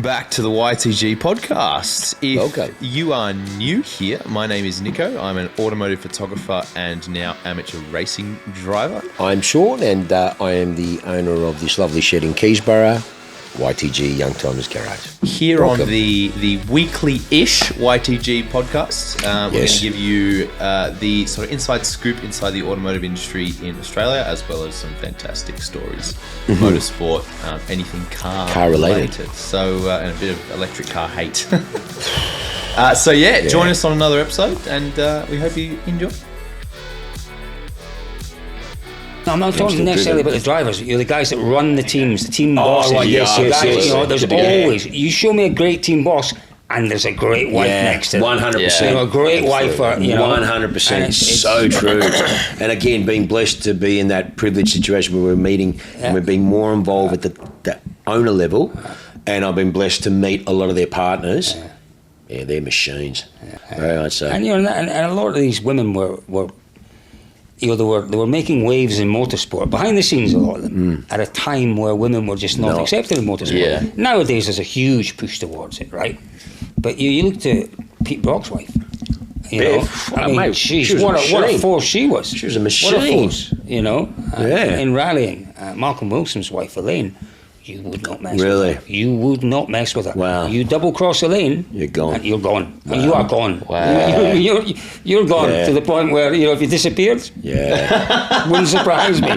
Welcome back to the YTG podcast. Welcome. You are new here, my name is Nico. I'm an automotive photographer and now amateur racing driver. I'm Sean, and I am the owner of this lovely shed in Keysborough, YTG Young Timers Garage. Here Welcome. on the weekly-ish YTG podcast, we're going to give you the sort of inside scoop inside the automotive industry in Australia, as well as some fantastic stories, motorsport, anything car related. So, and a bit of electric car hate. Join us on another episode, and we hope you enjoy. No, I'm not talking necessarily about the drivers. You're the guys that run the teams, the team bosses. Right, yes. You know, there's always. You show me a great team boss, and there's a great wife next to them. 100%. You know, a great wife. 100%. It's so true. And again, being blessed to be in that privileged situation where we're meeting and we're being more involved at the owner level, and I've been blessed to meet a lot of their partners. Yeah, they're machines. Very much so. And and a lot of these women were they were making waves in motorsport behind the scenes, a lot of them, at a time where women were just not accepted in motorsport. Yeah. Nowadays there's a huge push towards it, right? But you look to Pete Brock's wife. You know, I mean, mate, geez, she was what a force she was. She was a machine. What a force, you know. In rallying, Malcolm Wilson's wife, Elaine, you would not mess with her. You would not mess with her. Wow. You double cross Elaine, You're gone. and you're gone. Wow. You are gone. Wow. You're gone to the point where, you know, if you disappeared, wouldn't surprise me.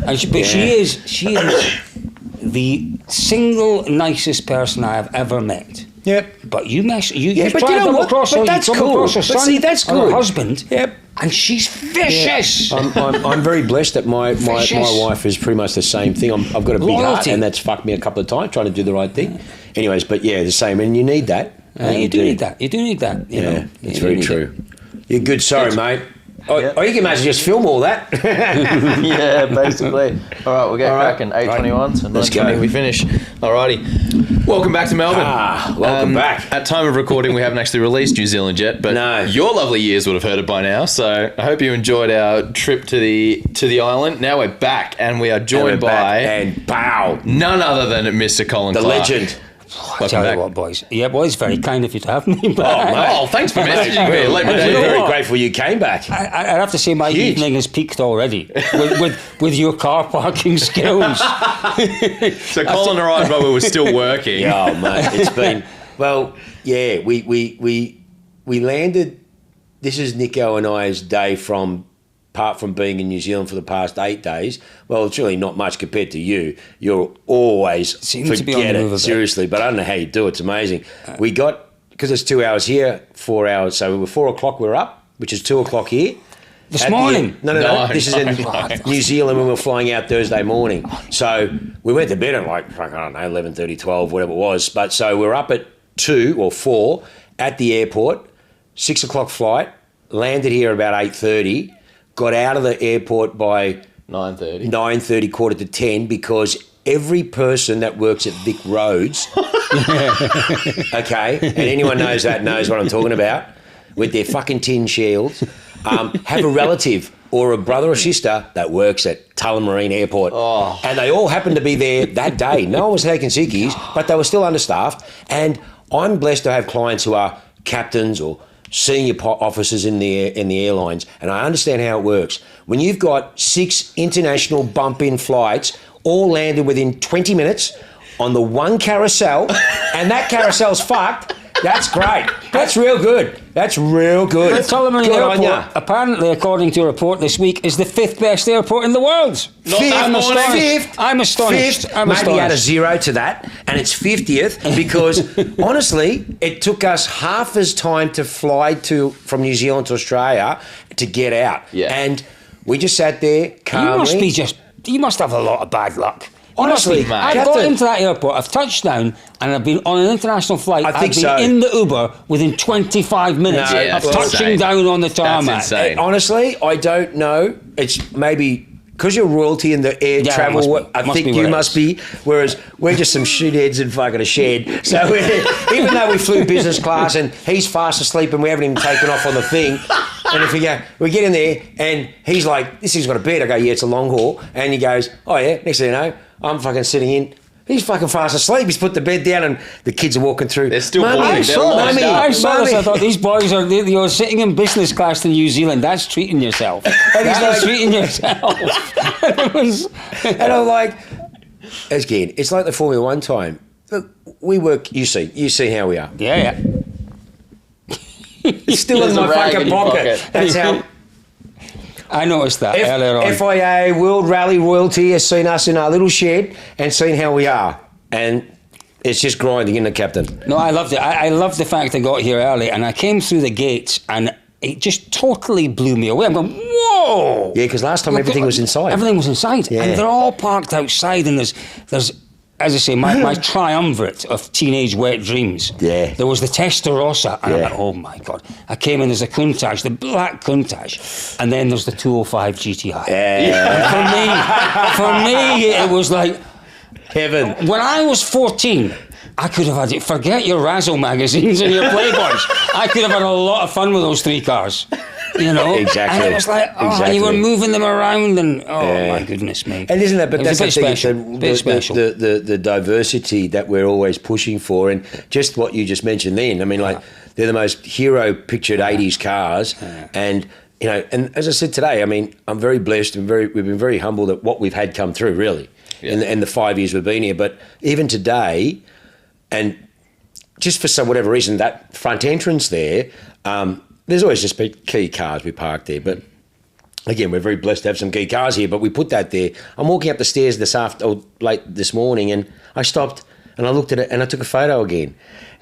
And she is the single nicest person I have ever met. Yep. But you try but to you know double what? cross her. But that's you double cool. cross her But son see, that's or her good. husband. Yep. And she's vicious. I'm very blessed that my wife is pretty much the same thing. I've got a big heart, and that's fucked me a couple of times trying to do the right thing. Anyways, but yeah, the same, and you need that. You do need that. You do need that. You know, it's very true. You're good. Sorry, mate. Oh, you can imagine just film all that. Yeah, basically. All right, we'll get cracking. 8:21, and Let's go. we finish. Alrighty. Welcome back to Melbourne. Welcome back. At time of recording, we haven't actually released New Zealand yet, but your lovely ears would have heard it by now. So I hope you enjoyed our trip to the island. Now we're back, and we are joined by none other than Mr. Colin the Clarke. legend. I tell you what, boys. Yeah, boys, very kind of you to have me back. Oh, thanks for messaging me. Let me know. We're very grateful you came back. I have to say my evening has peaked already with your car parking skills. So Colin arrived while we were still working. Oh, mate, it's been... Well, yeah, we landed... This is Nico and I's day apart from being in New Zealand for the past 8 days. Well, it's really not much compared to you. You're always... Forget it, seriously. But I don't know how you do it. It's amazing. We got... Because it's 2 hours here, 4 hours. So we were 4 o'clock we were up, which is 2 o'clock here. This morning? No. This is in New Zealand when we were flying out Thursday morning. So we went to bed at I don't know, 11:30, 12, whatever it was. But so we were up at 2 or 4 at the airport, 6 o'clock flight, landed here about 8:30, got out of the airport by 9:30, quarter to 10, because every person that works at Vic Roads, okay, and anyone knows what I'm talking about, with their fucking tin shields, have a relative or a brother or sister that works at Tullamarine Airport. Oh. And they all happened to be there that day. No one was taking sickies, but they were still understaffed. And I'm blessed to have clients who are captains or senior officers in the airlines, and I understand how it works. When you've got 6 international bump-in flights all landed within 20 minutes on the one carousel, and that carousel's fucked, that's great. That's real good. That's real good. The Tullamarine Airport, apparently, according to a report this week, is the 5th best airport in the world. I'm astonished. Maybe add a 0 to that, and it's 50th, because honestly, it took us half as time to fly from New Zealand to Australia to get out. Yeah. And we just sat there calmly. You must have a lot of bad luck. Honestly, I got into that airport, I've touched down, and I've been on an international flight. I've been in the Uber within 25 minutes of touching down on the tarmac. That's insane. Honestly, I don't know. It's maybe because you're royalty in the air travel. I think you must be. Whereas we're just some shitheads in fucking a shed. So even though we flew business class and he's fast asleep and we haven't even taken off on the thing. And if we get in there and he's like, this thing's got a bed. I go, yeah, it's a long haul. And he goes, oh yeah. Next thing you know, I'm fucking sitting in He's fucking fast asleep. He's put the bed down and the kids are walking through. They're still Mummy, boiling. I saw this. I thought, these boys are you're sitting in business class to New Zealand. That's treating yourself. That's treating yourself. And I'm like, again, it's like the Formula One time. Look, we work, you see how we are. Yeah. It's still in my fucking pocket. That's how... I noticed that earlier on. FIA, World Rally Royalty has seen us in our little shed and seen how we are. And it's just grinding in the captain. No, I loved it. I loved the fact I got here early and I came through the gates and it just totally blew me away. I'm going, whoa! Yeah, because last time everything was inside. Everything was inside. Yeah. And they're all parked outside and there's as I say, my triumvirate of teenage wet dreams. Yeah. There was the Testarossa, and I'm like, oh my God. I came in, there's a Countach, the black Countach, and then there's the 205 GTI. Yeah. And for me, it was like... Heaven. When I was 14, I could have had it. Forget your Razzle magazines and your Playboys. I could have had a lot of fun with those three cars. You know, Exactly. and it was like, and you were moving them around, and my goodness me. And isn't that? But that's the thing. Special. The diversity that we're always pushing for, and just what you just mentioned. Then, I mean, like they're the most hero pictured '80s cars, and you know, and as I said today, I mean, I'm very blessed and we've been very humbled at what we've had come through, really, in the 5 years we've been here. But even today, and just for some whatever reason, that front entrance there. There's always just been key cars we parked there, but again, we're very blessed to have some key cars here, but we put that there. I'm walking up the stairs late this morning, and I stopped and I looked at it and I took a photo again.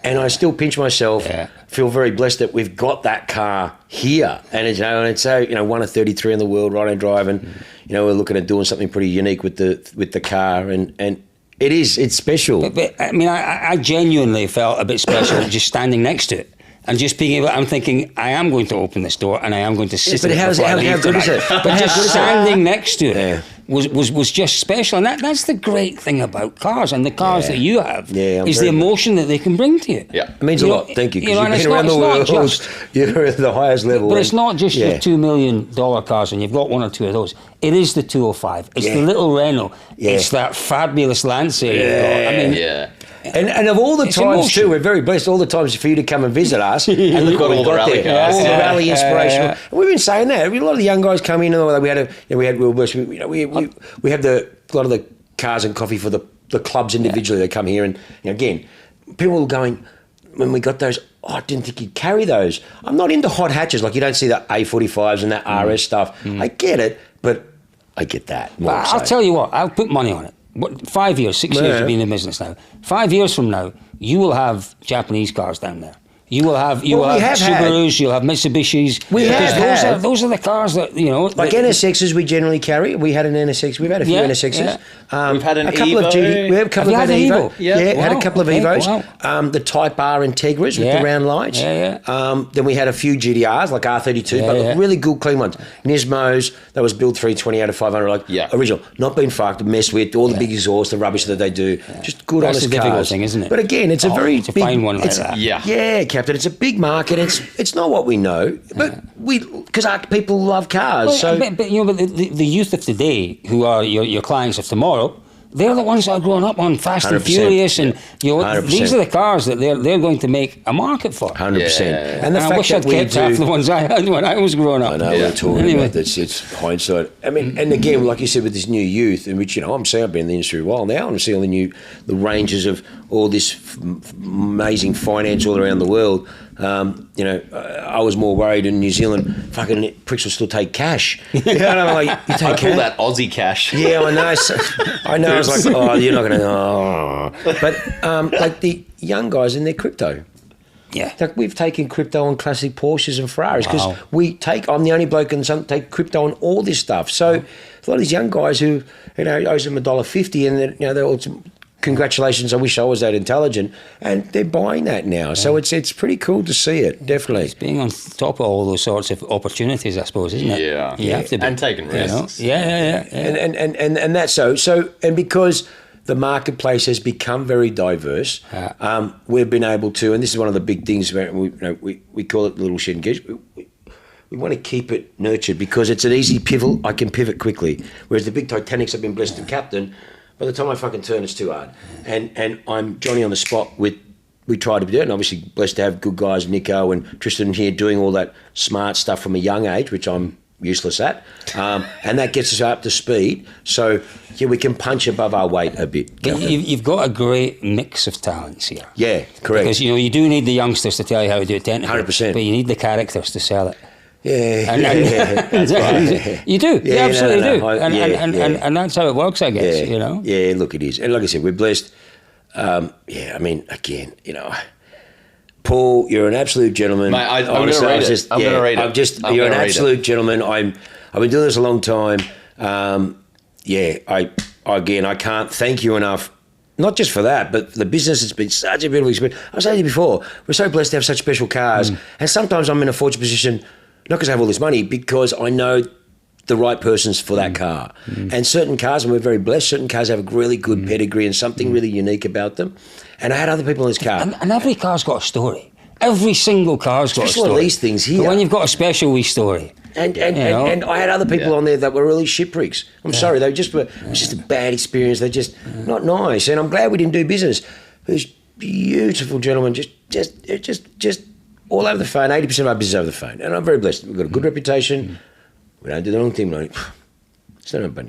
And I still pinch myself, feel very blessed that we've got that car here. And it's, one of 33 in the world, right-hand drive, and, we're looking at doing something pretty unique with the car, and it's special. But I mean, I genuinely felt a bit special just standing next to it. And just being able, I'm thinking, I am going to open this door and I am going to sit in it. How good is it? But just standing next to it was just special. And that's the great thing about cars and the cars that you have is the emotion that they can bring to you. Yeah, it means a lot. Thank you. Because you've been around the world. You're at the highest level. But it's not just your $2 million cars and you've got one or two of those. It is the 205. It's the little Renault. It's that fabulous Lancer. And of all the times too, we're very blessed. All the times for you to come and visit us, and look what we've got rally there. cars. All the rally inspirational. And we've been saying that. A lot of the young guys come in, and we had a lot of the cars and coffee for the clubs individually. They come here, and again, people were going when we got those. Oh, I didn't think you'd carry those. I'm not into hot hatches. Like you don't see the A45s and that RS stuff. I get it, but I get that. But I'll tell you what. I'll put money on it. 5 years, 6 years to be in the business now. 5 years from now, you will have Japanese cars down there. You will have Subarus, you'll have Mitsubishis. Those are the cars that, Like NSXs we generally carry. We had an NSX. We've had a few NSXs. We've had an couple Evo. of GT. We have a couple of Evo. Yeah, had a couple of Evos. Wow. The Type R Integras with the round lights. Then we had a few GTRs like R32, but really good, clean ones. Nismos that was built 320 out of 500, original, not been fucked, messed with, all the big exhaust, the rubbish that they do. Just good, honest cars. That's the difficult thing, isn't it? But again, it's a very to big, find one like that. Yeah, Captain. It's a big market. It's not what we know, but because our people love cars. But the youth of today, who are your clients of tomorrow, they're the ones that are growing up on Fast and Furious, and these are the cars that they're going to make a market for. 100%. And the fact I wish I'd kept half the ones I had when I was growing up. I know we're talking about this. It's hindsight. I mean, and again, like you said, with this new youth, in which I'm saying I've been in the industry a while now, I'm seeing the ranges of all this amazing finance all around the world. I was more worried in New Zealand. Fucking pricks will still take cash. You take cash. I call that Aussie cash. Yeah, I know. I know. I was like, you're not going to. Oh. But like the young guys in their crypto. Yeah. Like we've taken crypto on classic Porsches and Ferraris because I'm the only bloke in some take crypto on all this stuff. So a lot of these young guys who owes them $1.50 and they're all. Congratulations, I wish I was that intelligent. And they're buying that now. So it's pretty cool to see it, definitely. It's being on top of all those sorts of opportunities, I suppose, isn't it? Yeah. You have to be. And taking risks. Yeah. And that's so and because the marketplace has become very diverse, we've been able to, and this is one of the big things, we call it the little shed engage. We want to keep it nurtured because it's an easy pivot. I can pivot quickly. Whereas the big Titanics I've been blessed to captain, By the time I fucking turn, it's too hard. And I'm Johnny on the spot we try to do it, and obviously blessed to have good guys, Nico and Tristan here doing all that smart stuff from a young age, which I'm useless at. And that gets us up to speed. So, yeah, we can punch above our weight a bit. You've got a great mix of talents here. Yeah, correct. Because, you do need the youngsters to tell you how to do it technically. 100%. But you need the characters to sell it. Yeah, That's right. You do. Yeah, you absolutely do. And that's how it works, I guess, Yeah, look, it is. And like I said, we're blessed. I mean, again, Paul, you're an absolute gentleman. Mate, I'm going to read it. I'm going to read it. You're an absolute gentleman. I've been doing this a long time. I can't thank you enough. Not just for that, but the business has been such a beautiful experience. I was saying to you before, we're so blessed to have such special cars. And sometimes I'm in a fortunate position, not because I have all this money, because I know the right person's for that car. And certain cars, and we're very blessed, certain cars have a really good pedigree and something really unique about them. And I had other people in this car. And every car's got a story. Every single car's got a story. Especially on these things here. But when you've got a special wee story. And I had other people on there that were really shit pricks. I'm sorry, it was just a bad experience. They're just not nice. And I'm glad we didn't do business. These beautiful gentlemen, just all over the phone. 80% of our business over the phone. And I'm very blessed. We've got a good reputation. We don't do the wrong thing. It's not about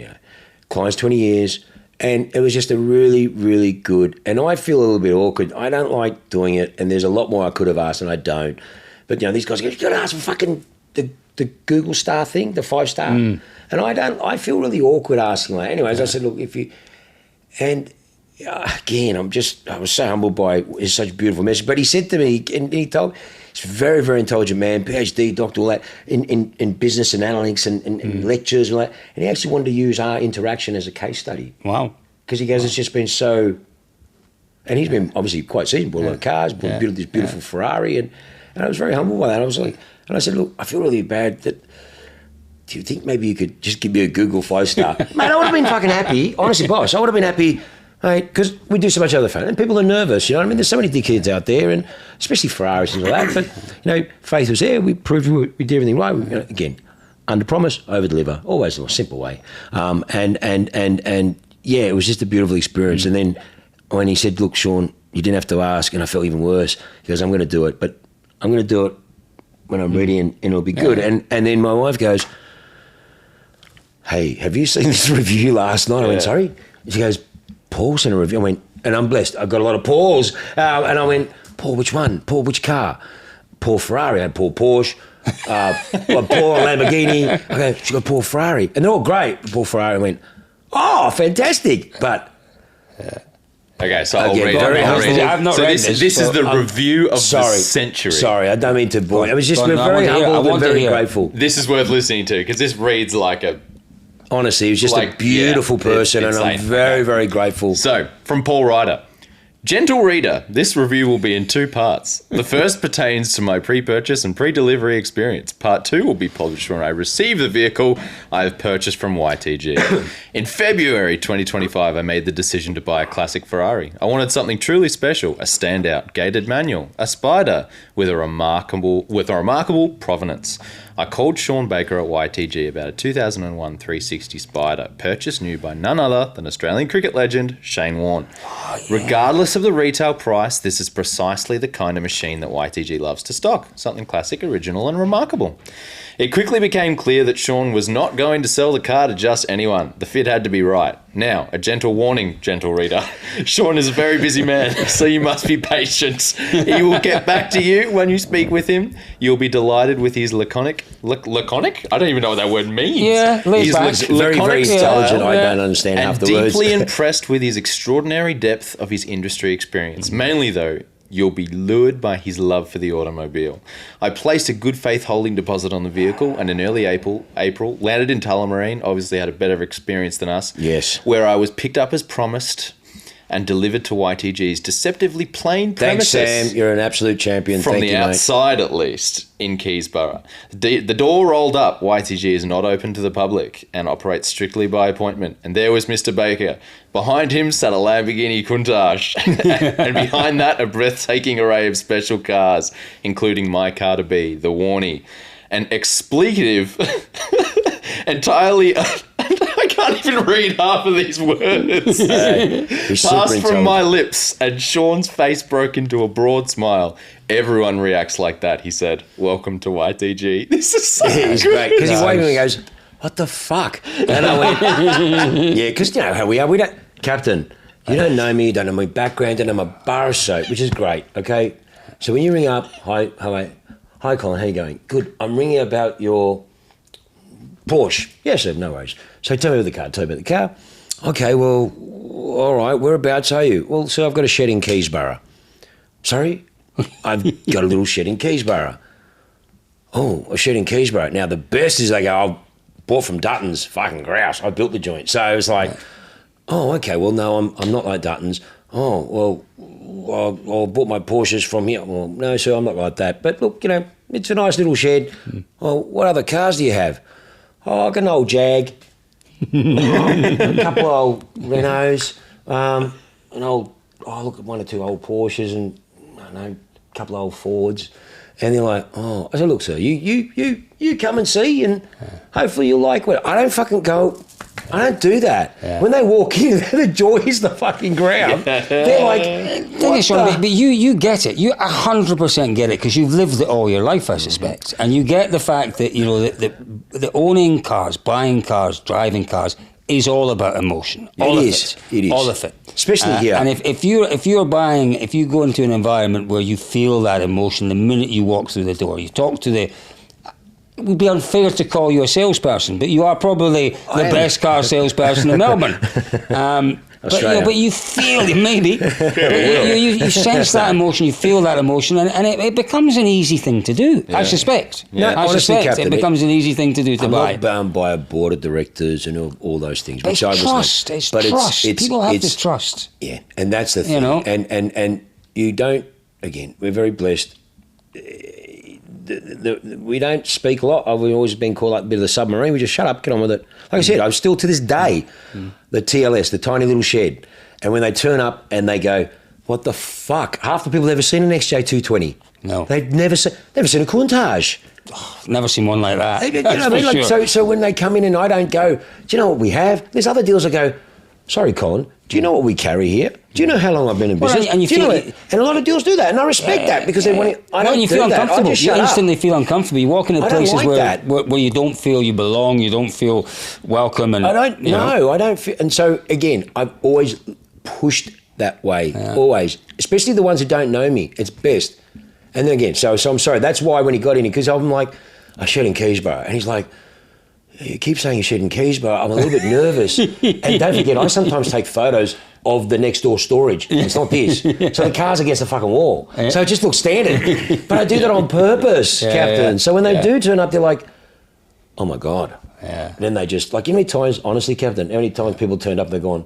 clients 20 years. And it was just a really, really good, and I feel a little bit awkward. I don't like doing it, and there's a lot more I could have asked, and I don't. But, these guys go, you've got to ask for fucking the Google star thing, the 5-star. And I feel really awkward asking that. Anyways, I said, look, again, I was so humbled by his such beautiful message. But he said to me, and he told me, he's a very, very intelligent man, PhD, doctor, all that, in business and analytics and lectures and all that. And he actually wanted to use our interaction as a case study. Wow. Because he goes, it's just been so... And he's been obviously quite seasoned, bought a lot of cars, bought this beautiful Ferrari, and I was very humbled by that. I was like... And I said, look, I feel really bad that... Do you think maybe you could just give me a Google 5-star? Mate, I would have been fucking happy. Honestly, boss, I would have been happy... Right, because we do so much other fun, and people are nervous. I mean, there's so many dickheads out there, and especially Ferraris and all that. But faith was there. We proved we did everything right. Again, under promise, over deliver. Always the most simple way. And it was just a beautiful experience. And then when he said, "Look, Sean, you didn't have to ask," and I felt even worse. He goes, "I'm going to do it, but I'm going to do it when I'm ready, and it'll be good." And then my wife goes, "Hey, have you seen this review last night?" I went, "Sorry." She goes, "Paul sent a review." I went, and I'm blessed. I've got a lot of Pauls. And I went, "Paul, which one? Paul, which car?" "Paul Ferrari." I had Paul Porsche. Paul Lamborghini. Okay, she got Paul Ferrari. And they're all great. Paul Ferrari. I went, "Oh, fantastic." But... Okay, so I'll read it. I've not read this. This is the review of the century. Sorry, I don't mean to bore you. It was just, we're very humbled and very grateful. This is worth listening to, because this reads like a... Honestly, he was just a beautiful person, and I'm very, very grateful. So, from Paul Ryder. Gentle reader, this review will be in 2 parts. The first pertains to my pre-purchase and pre-delivery experience. Part 2 will be published when I receive the vehicle I have purchased from YTG. In February 2025, I made the decision to buy a classic Ferrari. I wanted something truly special, a standout gated manual, a Spider with a remarkable provenance. I called Sean Baker at YTG about a 2001 360 Spider, purchased new by none other than Australian cricket legend Shane Warne. Regardless of the retail price, this is precisely the kind of machine that YTG loves to stock, something classic, original and remarkable. It quickly became clear that Sean was not going to sell the car to just anyone. The fit had to be right. Now, a gentle warning, gentle reader. Sean is a very busy man, so you must be patient. He will get back to you when you speak with him. You'll be delighted with his laconic? I don't even know what that word means. Yeah, he's very, very intelligent. I don't understand half the words. Deeply impressed with his extraordinary depth of his industry experience. Mainly, though, you'll be lured by his love for the automobile. I placed a good faith holding deposit on the vehicle, and in early April landed in Tullamarine, obviously had a better experience than us. Yes. Where I was picked up as promised and delivered to YTG's deceptively plain premises. Thanks, Sam. You're an absolute champion. From the outside, at least, in Keysborough. The door rolled up. YTG is not open to the public and operates strictly by appointment. And there was Mr. Baker. Behind him sat a Lamborghini Countach. And behind that, a breathtaking array of special cars, including my car to be, the Warnie. An expletive entirely... I can't even read half of these words. Passed from my lips, and Sean's face broke into a broad smile. Everyone reacts like that, he said. Welcome to YTG. This is so He's great. Because he waved and he goes, what the fuck? And I went, yeah, because you know how we are. We don't, Captain, you don't know me, you don't know my background, you don't know my bar of soap, which is great, okay? So when you ring up, hi Colin, how you going? Good, I'm ringing about your Porsche. Yes, sir, no worries. So tell me about the car. Okay, well, all right, whereabouts are you? Well, sir, I've got a shed in Keysborough. Sorry? I've got a little shed in Keysborough. Oh, a shed in Keysborough. Now, the best is they go, I bought from Dutton's, fucking grouse. I built the joint. So it's like, oh, okay, well, no, I'm not like Dutton's. Oh, well, I bought my Porsches from here. Well, no, sir, I'm not like that. But look, you know, it's a nice little shed. Well, what other cars do you have? Oh, I got an old Jag, a couple of old Renaults, an old, look at one or two old Porsches and, I don't know, a couple of old Fords. And they're like, oh, I said, look, sir, you come and see and hopefully you'll like it. I don't fucking go, I don't do that. Yeah. When they walk in, the joy is the fucking ground. They're like, but you get it. You 100% get it because you've lived it all your life, I suspect. And you get the fact that, you know, the owning cars, buying cars, driving cars is all about emotion. It is. All of it. Especially here. And if you go into an environment where you feel that emotion the minute you walk through the door, you talk to it would be unfair to call you a salesperson, but you are probably the best car salesperson in Melbourne. But you feel it, maybe. You sense that emotion, you feel that emotion, and it becomes an easy thing to do, I suspect. Yeah. No, honestly, Captain, it becomes an easy thing to do I'm not bound by a board of directors and all those things. It's trust. It's trust. People have to trust. Yeah, and that's the thing. You know? And you don't, again, we're very blessed. We don't speak a lot. We've always been called like a bit of the submarine. We just shut up, get on with it. Like I said, I'm still to this day, the TLS, the tiny little shed. And when they turn up and they go, what the fuck? Half the people have ever seen an XJ220. No. They've never seen a Countach. Oh, never seen one like that. You know what I mean? Like, so when they come in and I don't go, do you know what we have? There's other deals that go, sorry, Colin, do you know what we carry here? Do you know how long I've been in business? And a lot of deals do that, and I respect that because they want to. I don't you do feel that. uncomfortable. You instantly feel uncomfortable. You walk into places like where you don't feel you belong, you don't feel welcome, and I don't know. I don't feel. And so again, I've always pushed that way, always, especially the ones who don't know me. It's best. And then again, so I'm sorry. That's why when he got in, because I'm like, I shed in Keysborough, and he's like, you keep saying you shed in Keysborough. I'm a little bit nervous. And don't forget, I sometimes take photos of the next door storage. It's not this. So the car's against the fucking wall. Yeah. So it just looks standard. But I do that on purpose, Captain. Yeah. So when they do turn up, they're like, oh my God. Yeah. And then they just, like, how many times, honestly, Captain, how many times people turned up and they're going,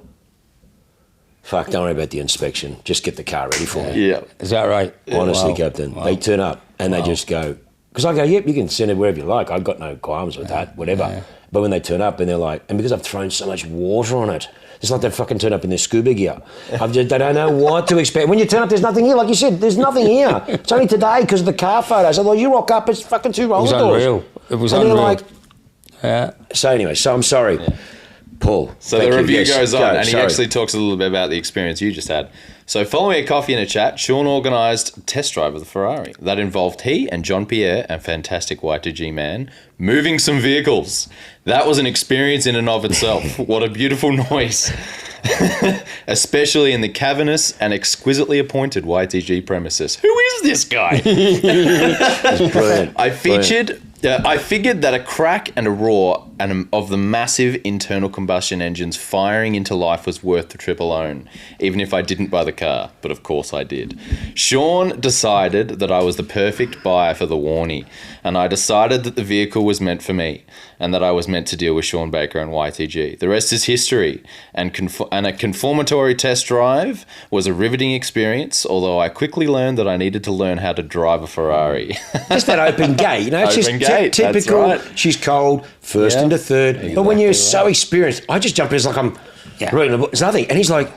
fuck, don't worry about the inspection. Just get the car ready for me. Yeah. Is that right? Honestly, Captain. Wow. They turn up and they just go, because I go, yep, you can send it wherever you like. I've got no qualms with that, whatever. Yeah. But when they turn up and they're like, and because I've thrown so much water on it, it's like they fucking turn up in their scuba gear. They don't know what to expect. When you turn up, there's nothing here. Like you said, there's nothing here. It's only today because of the car photos. Otherwise, you rock up, it's fucking two roller doors. It was unreal. Like, So anyway, so I'm sorry. Yeah. Paul. So the review goes on, and he actually talks a little bit about the experience you just had. So following a coffee and a chat, Sean organised a test drive of the Ferrari. That involved he and John Pierre, a fantastic Y2G man, moving some vehicles. That was an experience in and of itself. What a beautiful noise. Especially in the cavernous and exquisitely appointed YTG premises. Who is this guy? Brilliant. I figured that a crack and a roar of the massive internal combustion engines firing into life was worth the trip alone, even if I didn't buy the car, but of course I did. Sean decided that I was the perfect buyer for the Warnie, and I decided that the vehicle was meant for me, and that I was meant to deal with Sean Baker and YTG. The rest is history, and a conformatory test drive was a riveting experience, although I quickly learned that I needed to learn how to drive a Ferrari. Just that open gate, you know, it's open just gate, typical. Right. She's cold, first into third. Exactly. But when you're so experienced, I just jump in, it's like I'm reading a book. It's nothing. And he's like,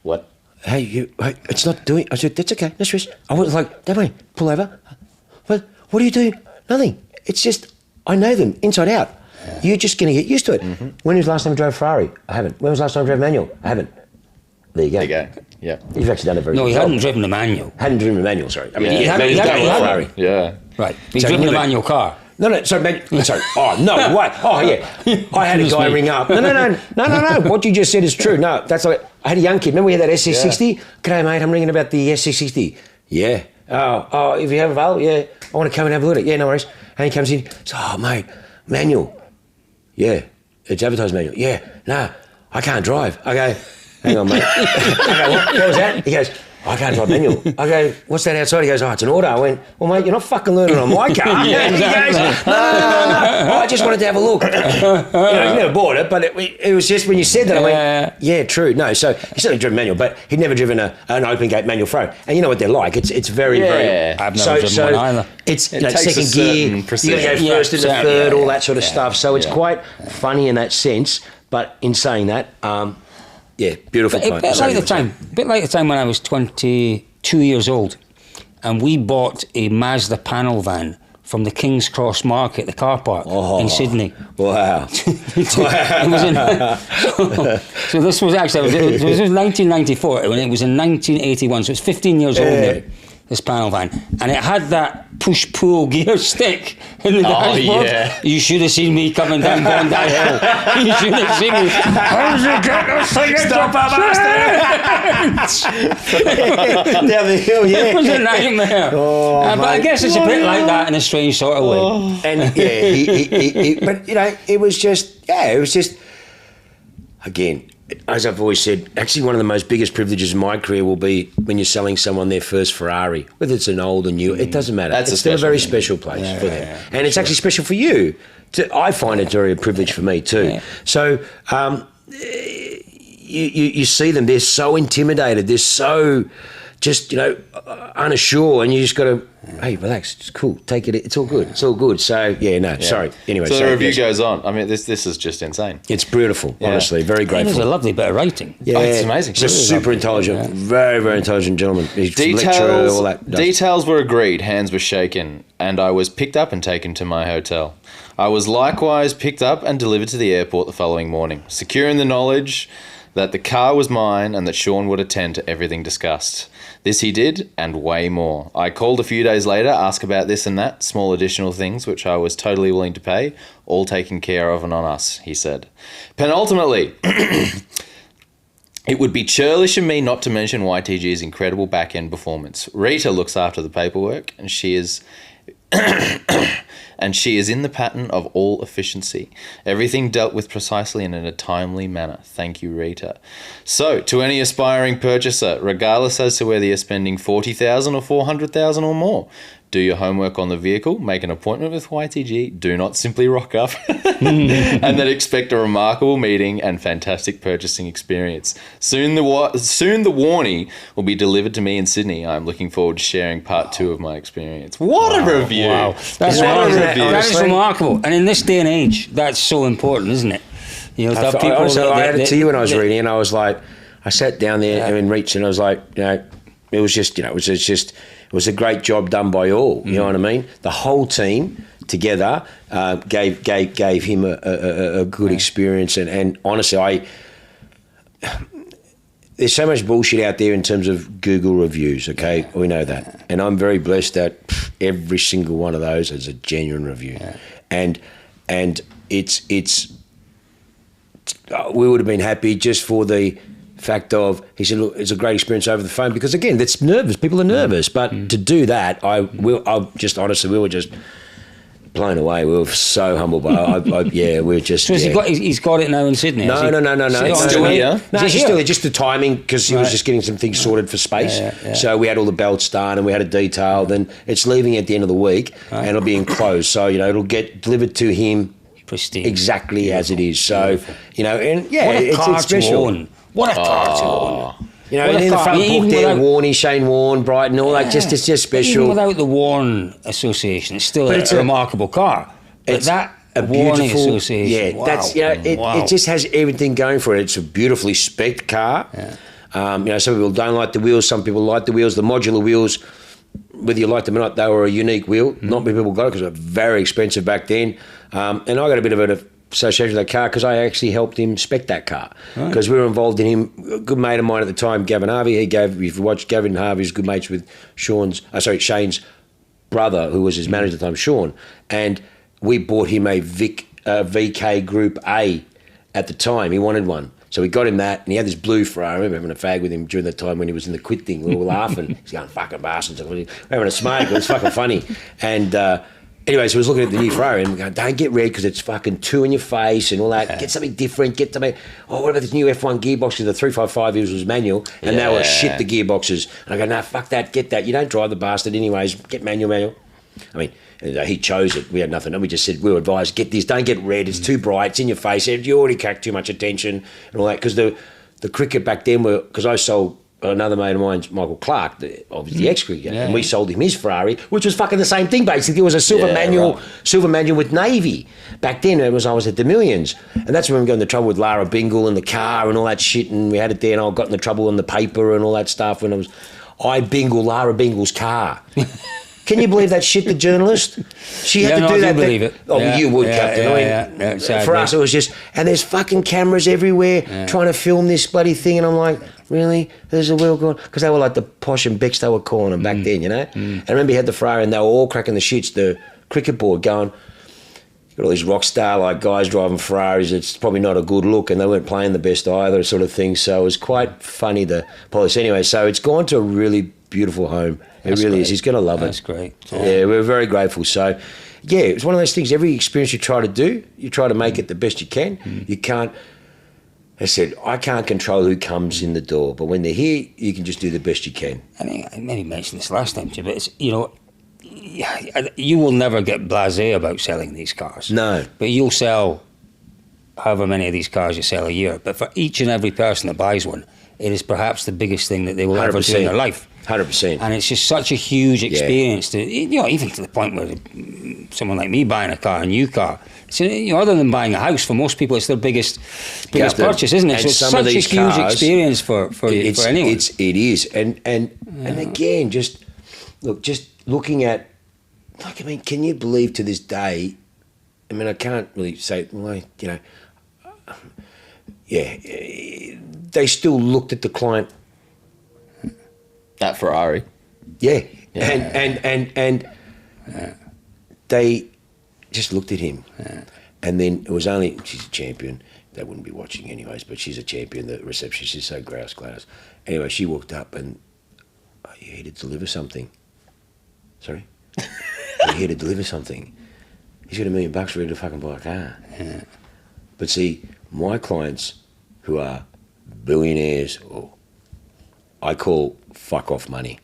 what? Hey, it's not doing. I said, that's okay, no stress. I was like, don't worry, pull over. What do you do? Nothing. It's just, I know them inside out. You're just going to get used to it. Mm-hmm. When was the last time you drove a Ferrari? I haven't. When was the last time you drove manual? I haven't. There you go. Yeah. You've actually done it very well. No, he hadn't driven a manual. Hadn't driven a manual, sorry. I mean, he hadn't driven a Ferrari. Yeah. Right. He's driven a manual car. No, sorry. Oh, no, wait. Oh, yeah. I had a guy ring up. No. What you just said is true. No, that's like, I had a young kid. Remember we had that SC60? Yeah. G'day, mate. I'm ringing about the SC60. Yeah. Oh, if you have a veil, yeah. I want to come and have a look at it. Yeah, no worries. And he comes in. Says, oh, mate, manual. Yeah. It's advertised manual. Yeah. No, I can't drive. I go, hang on, mate. I go, what was that? He goes, I can't drive manual. I go, what's that outside? He goes, oh, it's an auto. I went, well, mate, you're not fucking learning on my car. Yeah, he goes, no. I just wanted to have a look. You never bought it, but it was just when you said that, I went, yeah, true. No, so he's certainly driven manual, but he'd never driven an open gate manual frame. And you know what they're like. It's very, very... I've never driven one either. It's second gear, you got to go first into third, all that sort of stuff. So it's quite funny in that sense. But in saying that, beautiful time. A bit like the time when I was 22 years old, and we bought a Mazda panel van from the King's Cross Market, the car park in Sydney. Wow! So this was actually it was 1994, and it was in 1981. So it's 15 years old now. This panel van, and it had that push-pull gear stick in the dashboard. Yeah. You should have seen me coming down Bondi Hill. You should have seen me. How did you get this thing? Stop, down the hill, yeah. It was a nightmare. But I guess it's a bit like that in a strange sort of way. And but it was just, again, as I've always said, actually one of the most biggest privileges in my career will be when you're selling someone their first Ferrari, whether it's an old or new, it doesn't matter. It's still a very special place for them. And it's actually special for you. I find it very a privilege for me too. Yeah. So you see them, they're so intimidated, they're so just, unassure, and you just got to, hey, relax, it's cool, take it, it's all good. So, sorry. Anyway, so the review goes on. I mean, this is just insane. It's beautiful, honestly, very grateful. It was a lovely bit of writing. Yeah, it's amazing. He's a super intelligent, very, very intelligent gentleman. He's lecturer, all that. Details were agreed, hands were shaken, and I was picked up and taken to my hotel. I was likewise picked up and delivered to the airport the following morning, secure in the knowledge that the car was mine and that Sean would attend to everything discussed. This he did, and way more. I called a few days later, asked about this and that, small additional things which I was totally willing to pay, all taken care of and on us, he said. Penultimately, it would be churlish of me not to mention YTG's incredible back-end performance. Rita looks after the paperwork, and she is... and she is in the pattern of all efficiency. Everything dealt with precisely and in a timely manner. Thank you, Rita. So, to any aspiring purchaser, regardless as to whether you're spending $40,000 or $400,000 or more, do your homework on the vehicle, make an appointment with YTG, do not simply rock up, and then expect a remarkable meeting and fantastic purchasing experience. Soon the Warnie will be delivered to me in Sydney. I'm looking forward to sharing part 2 of my experience. What a review! Wow. That's that is remarkable. And in this day and age, that's so important, isn't it? I had it to you when I was reading, and I was like, I sat down there and reached, and I was like, it was just, it was a great job done by all. You know what I mean? The whole team together gave him a good experience, and honestly, there's so much bullshit out there in terms of Google reviews. Okay, we know that, and I'm very blessed that every single one of those is a genuine review, and it's we would have been happy just for the fact of, he said, look, it's a great experience over the phone, because again, that's nervous. People are nervous, but to do that, we were just blown away. We were so humble, but we're just. So he's got it now in Sydney. No. It's still here. No, he's still here. Just the timing, because he was just getting some things sorted for space. Yeah. So we had all the belts done and we had it detailed, and it's leaving at the end of the week, and it'll be enclosed. So it'll get delivered to him, pristine, exactly as it is. So it's special. What a car to own. And in the front book there, Warnie, Shane Warne, Brighton, all that, it's just special. Even without the Warne Association, it's still a remarkable car. But that a beautiful Association, it just has everything going for it. It's a beautifully spec'd car. Yeah. Some people don't like the wheels, some people like the wheels. The modular wheels whether you liked them or not, they were a unique wheel. Not many people got it because they were very expensive back then. And I got a bit of an association with that car because I actually helped him spec that car because we were involved in him. A good mate of mine at the time, Gavin Harvey, if you watch Gavin Harvey, was good mates with Shane's brother, who was his manager at the time, Sean, and we bought him a VK Group A at the time. He wanted one. So we got him that, and he had this blue Ferrari. I remember having a fag with him during the time when he was in the quit thing. We were laughing. He's going, fucking bastards. We were having a smoke. It was fucking funny. And anyway, so I was looking at the new Ferrari, and we're going, don't get red because it's fucking two in your face and all that. Get something different. Get something. Oh, what about this new F1 gearbox? Because the 355 was manual, and they were shit, the gearboxes. And I go, no, fuck that. Get that. You don't drive the bastard anyways. Get manual. I mean, he chose it. We had nothing. And we just said, we were advised, get this. Don't get red. It's too bright. It's in your face. You already catch too much attention and all that. Because the cricket back then because I sold another mate of mine, Michael Clarke, obviously the ex-cricket, and we sold him his Ferrari, which was fucking the same thing basically. It was a silver manual with navy. Back then I was at the Millions, and that's when we got into trouble with Lara Bingle and the car and all that shit, and we had it there, and I got into trouble on the paper and all that stuff when I bingle Lara Bingle's car. Can you believe that shit, the journalist? She had to do that. I believe it. Oh, you would, Captain. For us, it was just, and there's fucking cameras everywhere trying to film this bloody thing, and I'm like, really? There's a wheel going? Because they were like the Posh and Becks, they were calling them back then, you know? And I remember you had the Ferrari, and they were all cracking the shits, the cricket board going, got all these rock star like guys driving Ferraris. It's probably not a good look, and they weren't playing the best either, sort of thing. So it was quite funny, the police. Anyway, so it's gone to a really beautiful home. It really is. He's going to love it. That's great. Yeah, we're very grateful. So, yeah, it's one of those things. Every experience you try to do, you try to make it the best you can. You can't. I said, I can't control who comes in the door, but when they're here, you can just do the best you can. I mean, I maybe mentioned this last time, Jim, but it's, you will never get blasé about selling these cars. No. But you'll sell however many of these cars you sell a year. But for each and every person that buys one, it is perhaps the biggest thing that they will ever do in their life. 100%. And it's just such a huge experience to, even to the point where someone like me buying a new car, so, other than buying a house, for most people, it's their biggest purchase, isn't it? So it's such a huge experience for anyone. It is. And again, just looking at, like, I mean, can you believe to this day, I mean, I can't really say, well, they still looked at the client. That Ferrari. Yeah. And they just looked at him. Yeah. And then it was only, she's a champion. They wouldn't be watching anyways, but she's a champion. The receptionist is so grouse. Anyway, she walked up and, are you here to deliver something? Sorry? Are you here to deliver something? He's got $1 million ready to fucking buy a car. Yeah. But see, my clients who are billionaires, or I call fuck off money,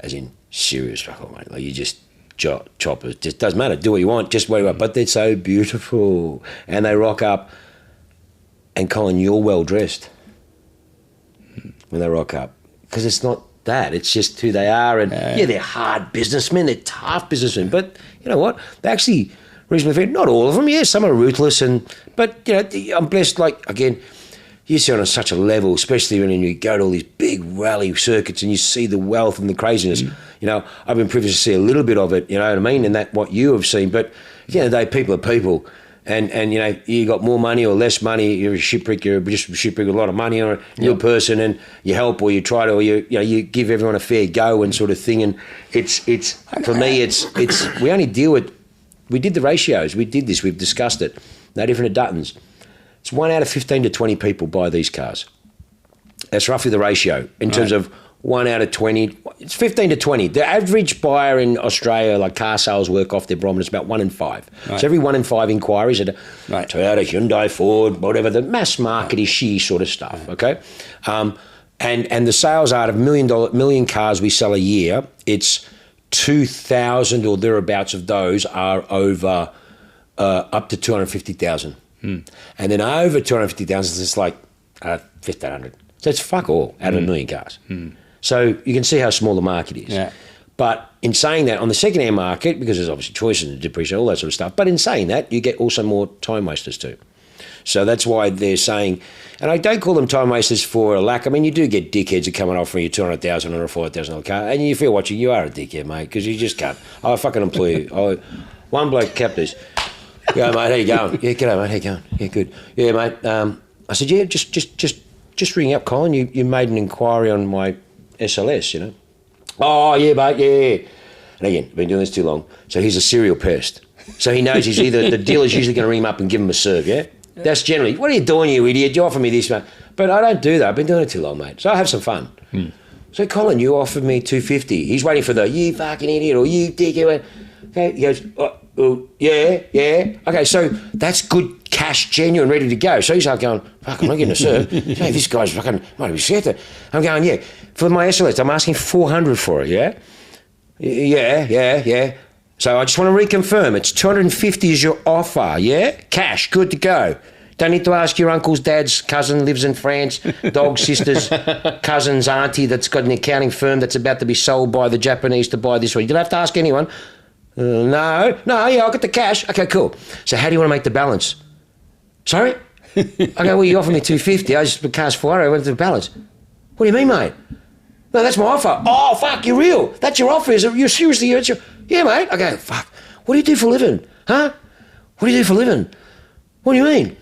as in serious fuck off money. Like, you just chop it. Just doesn't matter. Do what you want. Just what you want. But they're so beautiful, and they rock up. And Colin, you're well dressed when they rock up, because it's not that. It's just who they are. And they're hard businessmen. They're tough businessmen. But you know what? They're actually reasonably fair. Not all of them. Yes, some are ruthless. But I'm blessed. Like, again, you see on such a level, especially when you go to all these big rally circuits and you see the wealth and the craziness. I've been privileged to see a little bit of it, you know what I mean, and that what you have seen. But at the end of the day, people are people. And you got more money or less money, you're a shipwreck, you're just a shipwreck with a lot of money, or a new person, and you help or you try to, or you give everyone a fair go and sort of thing. And it's for me, it's we only deal with, we did the ratios, we did this, we've discussed it, no different at Dutton's. It's 1 out of 15 to 20 people buy these cars. That's roughly the ratio in terms of 1 out of 20. It's 15 to 20. The average buyer in Australia, like car sales work off their barometer, is about 1 in 5. Right. So every 1 in 5 inquiries at Toyota, Hyundai, Ford, whatever, the mass market is she sort of stuff, okay? And the sales out of million cars we sell a year, it's 2,000 or thereabouts of those are over up to 250,000. And then over 250,000, it's like 1,500. So it's fuck all out of 1 million cars. So you can see how small the market is. Yeah. But in saying that, on the second-hand market, because there's obviously choices and depreciation, all that sort of stuff, but in saying that, you get also more time wasters too. So that's why they're saying, and I don't call them time wasters for a lack. I mean, you do get dickheads that come and offering you $200,000 or a $400,000 car, and if you're watching, you are a dickhead, mate, because you just can't. I'll fucking employ you. One bloke kept this. Yeah, mate, how you going? Yeah, g'day, mate, how you going? Yeah, good. Yeah, mate. I said, yeah, just ring up, Colin. You made an inquiry on my SLS, you know. Oh, yeah, mate, yeah. And again, I've been doing this too long. So he's a serial pest. So he knows he's either, the dealer's usually going to ring him up and give him a serve, yeah? That's generally, what are you doing, you idiot? You offer me this, mate. But I don't do that. I've been doing it too long, mate. So I have some fun. So, Colin, you offered me $250. He's waiting for the, you fucking idiot, or you dickhead. Okay, he goes, yeah. Okay, so that's good cash, genuine, ready to go. So he's like going, fuck, I'm not getting a serve. Hey, this guy's fucking, might be scared. I'm going, yeah, for my SLS, I'm asking $400 for it, yeah? Yeah. So I just want to reconfirm, it's $250 is your offer, yeah? Cash, good to go. Don't need to ask your uncle's dad's cousin lives in France, dog sister's cousin's auntie that's got an accounting firm that's about to be sold by the Japanese to buy this one. You don't have to ask anyone. No, yeah, I'll get the cash. Okay, cool. So how do you want to make the balance? Sorry? Okay, well, you offered me $250. I just the car's $400. I went to the balance. What do you mean, mate? No, that's my offer. Oh, fuck, you're real. That's your offer. You're seriously, yeah, mate. Okay, fuck. What do you do for a living? Huh? What do you do for a living? What do you mean?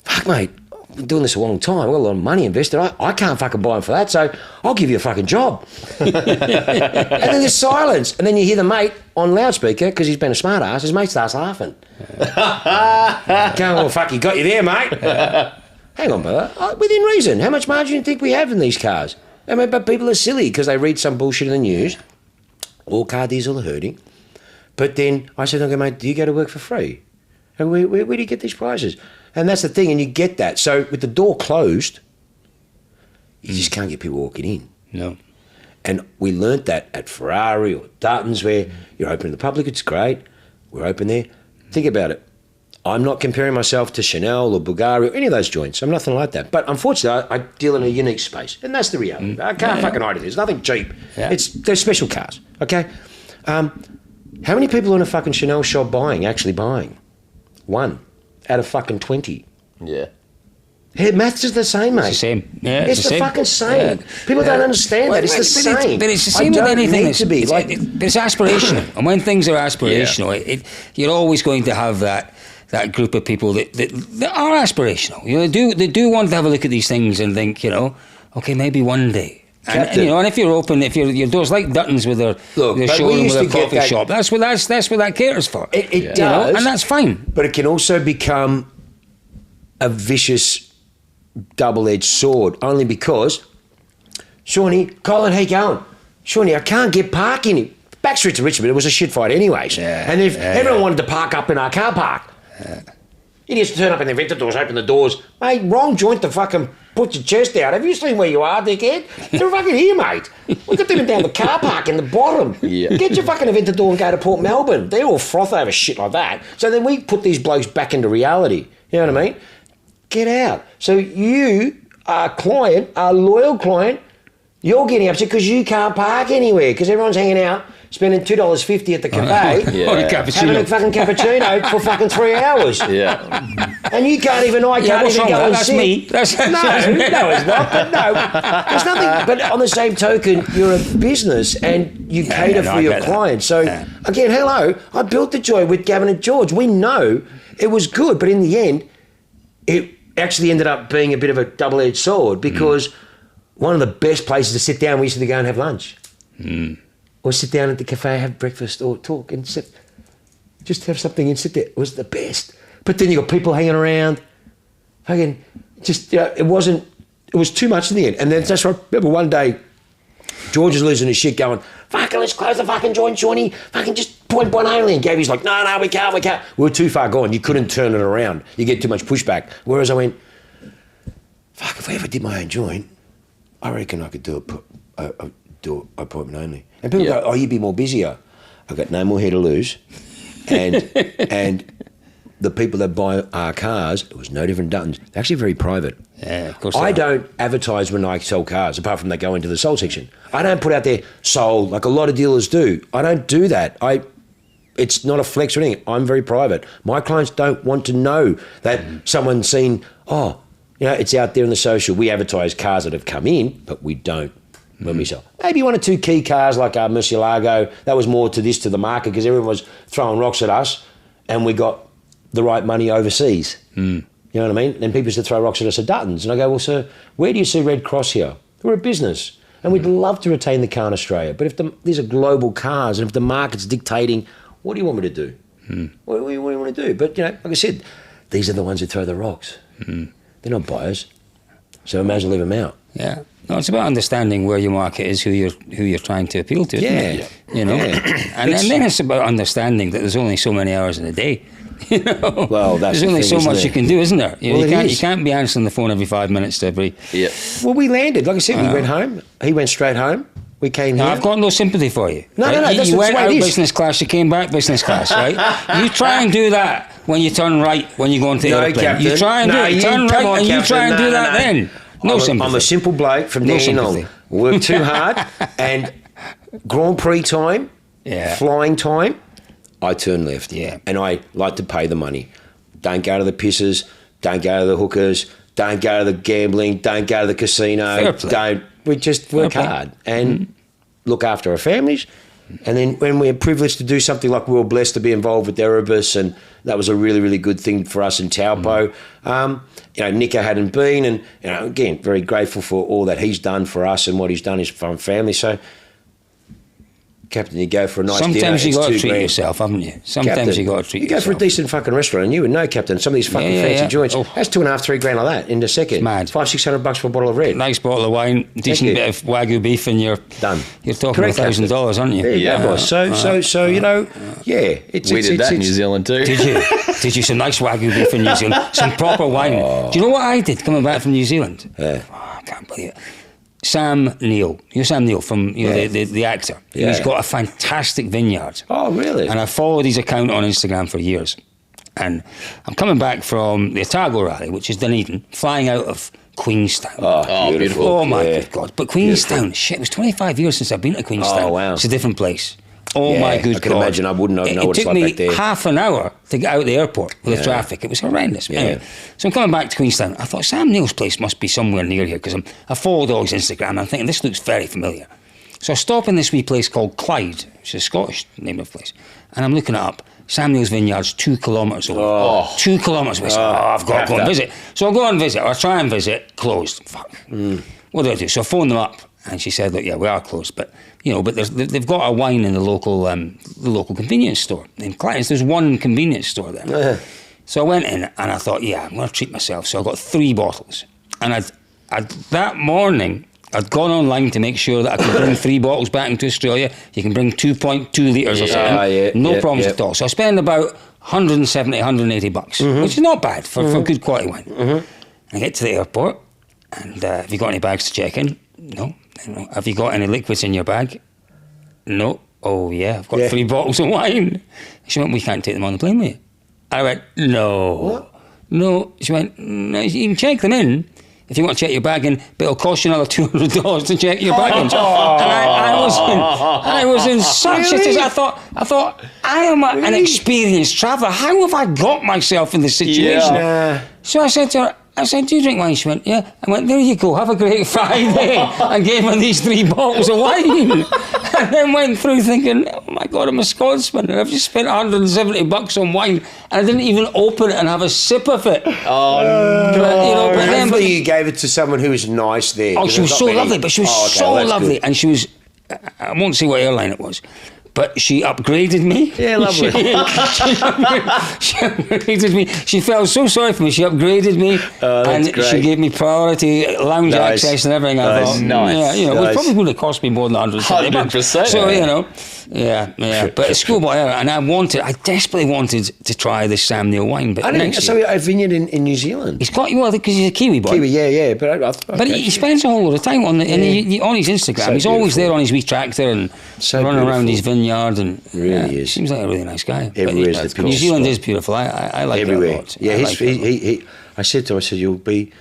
Fuck, mate. I've been doing this a long time. I've got a lot of money invested. I can't fucking buy them for that, so I'll give you a fucking job. And then there's silence. And then you hear the mate on loudspeaker, because he's been a smart ass, his mate starts laughing. Going, well, fuck, he got you there, mate. Hang on, brother. Within reason. How much margin do you think we have in these cars? I mean, but people are silly because they read some bullshit in the news. All car diesel are hurting. But then I said, okay, mate, do you go to work for free? And where do you get these prices? And that's the thing, and you get that. So with the door closed, you just can't get people walking in. No. And we learnt that at Ferrari or Dutton's, where you're open to the public, it's great. We're open there. Think about it. I'm not comparing myself to Chanel or Bulgari or any of those joints. I'm nothing like that. But unfortunately, I deal in a unique space, and that's the reality. I can't fucking hide it. There's nothing cheap. Yeah. They're special cars, okay? How many people in a fucking Chanel shop actually buying? 1 out of fucking 20. Yeah. Hey, maths is the same, mate. It's the same. Yeah, it's the fucking same. Yeah. People don't understand that. It's the same. But it's the same with anything. But it's aspirational. And when things are aspirational, you're always going to have that group of people that are aspirational. You know, they do want to have a look at these things and think, you know, okay, maybe one day. And, you know, and if you're open, if your doors like Dutton's with their showroom with their coffee shop, that's what that caters for. It does, know? And that's fine. But it can also become a vicious, double-edged sword, only because, Shawnee, Colin, how you going? Shawnee, I can't get parking. Backstreet to Richmond, it was a shit fight anyways. Yeah. And if everyone wanted to park up in our car park, idiots turn up in their Aventadors, open the doors. Mate, wrong joint to fucking put your chest out. Have you seen where you are, dickhead? They're fucking here, mate. We've got them down the car park in the bottom. Yeah. Get your fucking Aventador and go to Port Melbourne. They all froth over shit like that. So then we put these blokes back into reality. You know what I mean? Get out. So you, our client, our loyal client, you're getting upset because you can't park anywhere because everyone's hanging out, spending $2.50 at the cafe, having a fucking cappuccino for fucking 3 hours. Yeah. And you can't even, go and that's sit. Me. No, it's not. But no, there's nothing. But on the same token, you're a business and you cater for your clients. So again, hello, I built the Joy with Gavin and George. We know it was good, but in the end, it actually ended up being a bit of a double-edged sword because one of the best places to sit down, we used to go and have lunch. Or sit down at the cafe, have breakfast, or talk and sit. Just have something and sit there. It was the best. But then you got people hanging around. Fucking, just, it was too much in the end. And then that's right. I remember one day, George was losing his shit going, fucking, let's close the fucking joint, Shawnee. Fucking just point only. And Gabby's like, no, we can't. We were too far gone. You couldn't turn it around. You get too much pushback. Whereas I went, fuck, if I ever did my own joint, I reckon I could do appointment only. And people go, you'd be more busier. I've got no more hair to lose. And the people that buy our cars, it was no different Dutton's. They're actually very private. Yeah, of course. I don't advertise when I sell cars, apart from they go into the sold section. I don't put out there sold like a lot of dealers do. I don't do that. it's not a flex or anything. I'm very private. My clients don't want to know that someone's seen, it's out there in the social. We advertise cars that have come in, but we don't when we sell. Maybe one or two key cars like our Murcielago. That was more to the market because everyone was throwing rocks at us and we got the right money overseas. You know what I mean? And people used to throw rocks at us at Duttons. And I go, well, sir, where do you see Red Cross here? We're a business. And we'd love to retain the car in Australia. But if these are global cars and if the market's dictating, what do you want me to do? What do you want to do? But, like I said, these are the ones who throw the rocks. They're not buyers. So I may as well leave them out. Yeah. No, it's about understanding where your market is, who you're trying to appeal to. Yeah. And then it's about understanding that there's only so many hours in a day. Well, that's there's only so much you can do, isn't there? You can't be answering the phone every 5 minutes to every. Yeah. Well, we landed. Like I said, we went home. He went straight home. We came here. I've got no sympathy for you. No. That's you went the way out it is. business class. You came back business class, right? You try and do that when you turn right when you go into the airplane. Captain. You try and do it. Turn right, and you try and do that then. No sympathy. I'm a simple bloke from there on. Work too hard and Grand Prix time, flying time, I turn left. Yeah. And I like to pay the money. Don't go to the pisses, don't go to the hookers, don't go to the gambling, don't go to the casino. We just work hard and look after our families. And then when we're privileged to do something like we were blessed to be involved with Erebus, and that was a really, really good thing for us in Taupo. Nico hadn't been, and again, very grateful for all that he's done for us and what he's done for our family. So, Captain, you go for a nice dinner. Sometimes you got to treat yourself, haven't you? Sometimes you got to treat yourself. You go for a decent fucking restaurant, and you would know, Captain, some of these fucking fancy joints. That's $2,500, $3,000 like that in a second. It's mad. $500-600 for a bottle of red. Nice bottle of wine, decent bit of Wagyu beef, and you're done. You're talking $1,000, aren't you? There you go, boss. So we did that in New Zealand too. Did you? Did you? Some nice Wagyu beef in New Zealand, some proper wine. Do you know what I did coming back from New Zealand? I can't believe it. Sam Neill. You're Sam Neill from the actor. Yeah. He's got a fantastic vineyard. Oh, really? And I followed his account on Instagram for years. And I'm coming back from the Otago Rally, which is Dunedin, flying out of Queenstown. Oh, beautiful. Oh, my good God. But Queenstown, it was 25 years since I've been to Queenstown. Oh, wow. It's a different place. Oh, my good God. I can imagine. I wouldn't know what it's like back there. It took me half an hour to get out of the airport with the traffic. It was horrendous. Yeah. Anyway, so I'm coming back to Queenstown. I thought, Sam Neill's place must be somewhere near here because I followed all his Instagram and I'm thinking, this looks very familiar. So I stop in this wee place called Clyde, which is a Scottish name of place. And I'm looking it up. Sam Neill's vineyard's 2 kilometres away. 2 kilometres away. I've got to go and visit. So I'll go and visit, or try and visit, closed. Fuck. What do I do? So I phoned them up. And she said, look, yeah, we are closed, but they've got a wine in the local convenience store. In Clyde, there's one convenience store there. So I went in and I thought, I'm going to treat myself. So I got 3 bottles. And that morning, I'd gone online to make sure that I could bring 3 bottles back into Australia. You can bring 2.2 litres or something. No problems at all. So I spent about $170, $180, which is not bad for good quality wine. I get to the airport, and have you got any bags to check in? No. Have you got any liquids in your bag? No. Oh, yeah, I've got 3 bottles of wine. She went, we can't take them on the plane with you. I went, no. What? No. She went, no, you can check them in if you want to check your bag in, but it'll cost you another $200 to check your bag in. And I was in such a... I thought, I am an experienced traveller. How have I got myself in this situation? Yeah. So I said to her, do you drink wine? She went, yeah. I went, there you go, have a great Friday. And gave her these 3 bottles of wine. And then went through thinking, oh my God, I'm a Scotsman and I've just spent $170 on wine and I didn't even open it and have a sip of it. Oh, no. But hopefully you gave it to someone who was nice there. Oh, she was so lovely, but she was so lovely. Good. And she was, I won't say what airline it was, but she upgraded me. Yeah, lovely. She upgraded me. She felt so sorry for me. She upgraded me, and great. She gave me priority lounge access and everything. I thought, it probably would have cost me more than $170. So But it's schoolboy error, and I desperately wanted to try this Sam Neill wine. But a vineyard in New Zealand. He's got because he's a Kiwi boy. Kiwi, But he spends a whole lot of time on on his Instagram. So he's always there on his wee tractor and running around his vineyard. And really is. Seems like a really nice guy. New Zealand is beautiful. I like it a lot. Yeah, I said to him, you'll be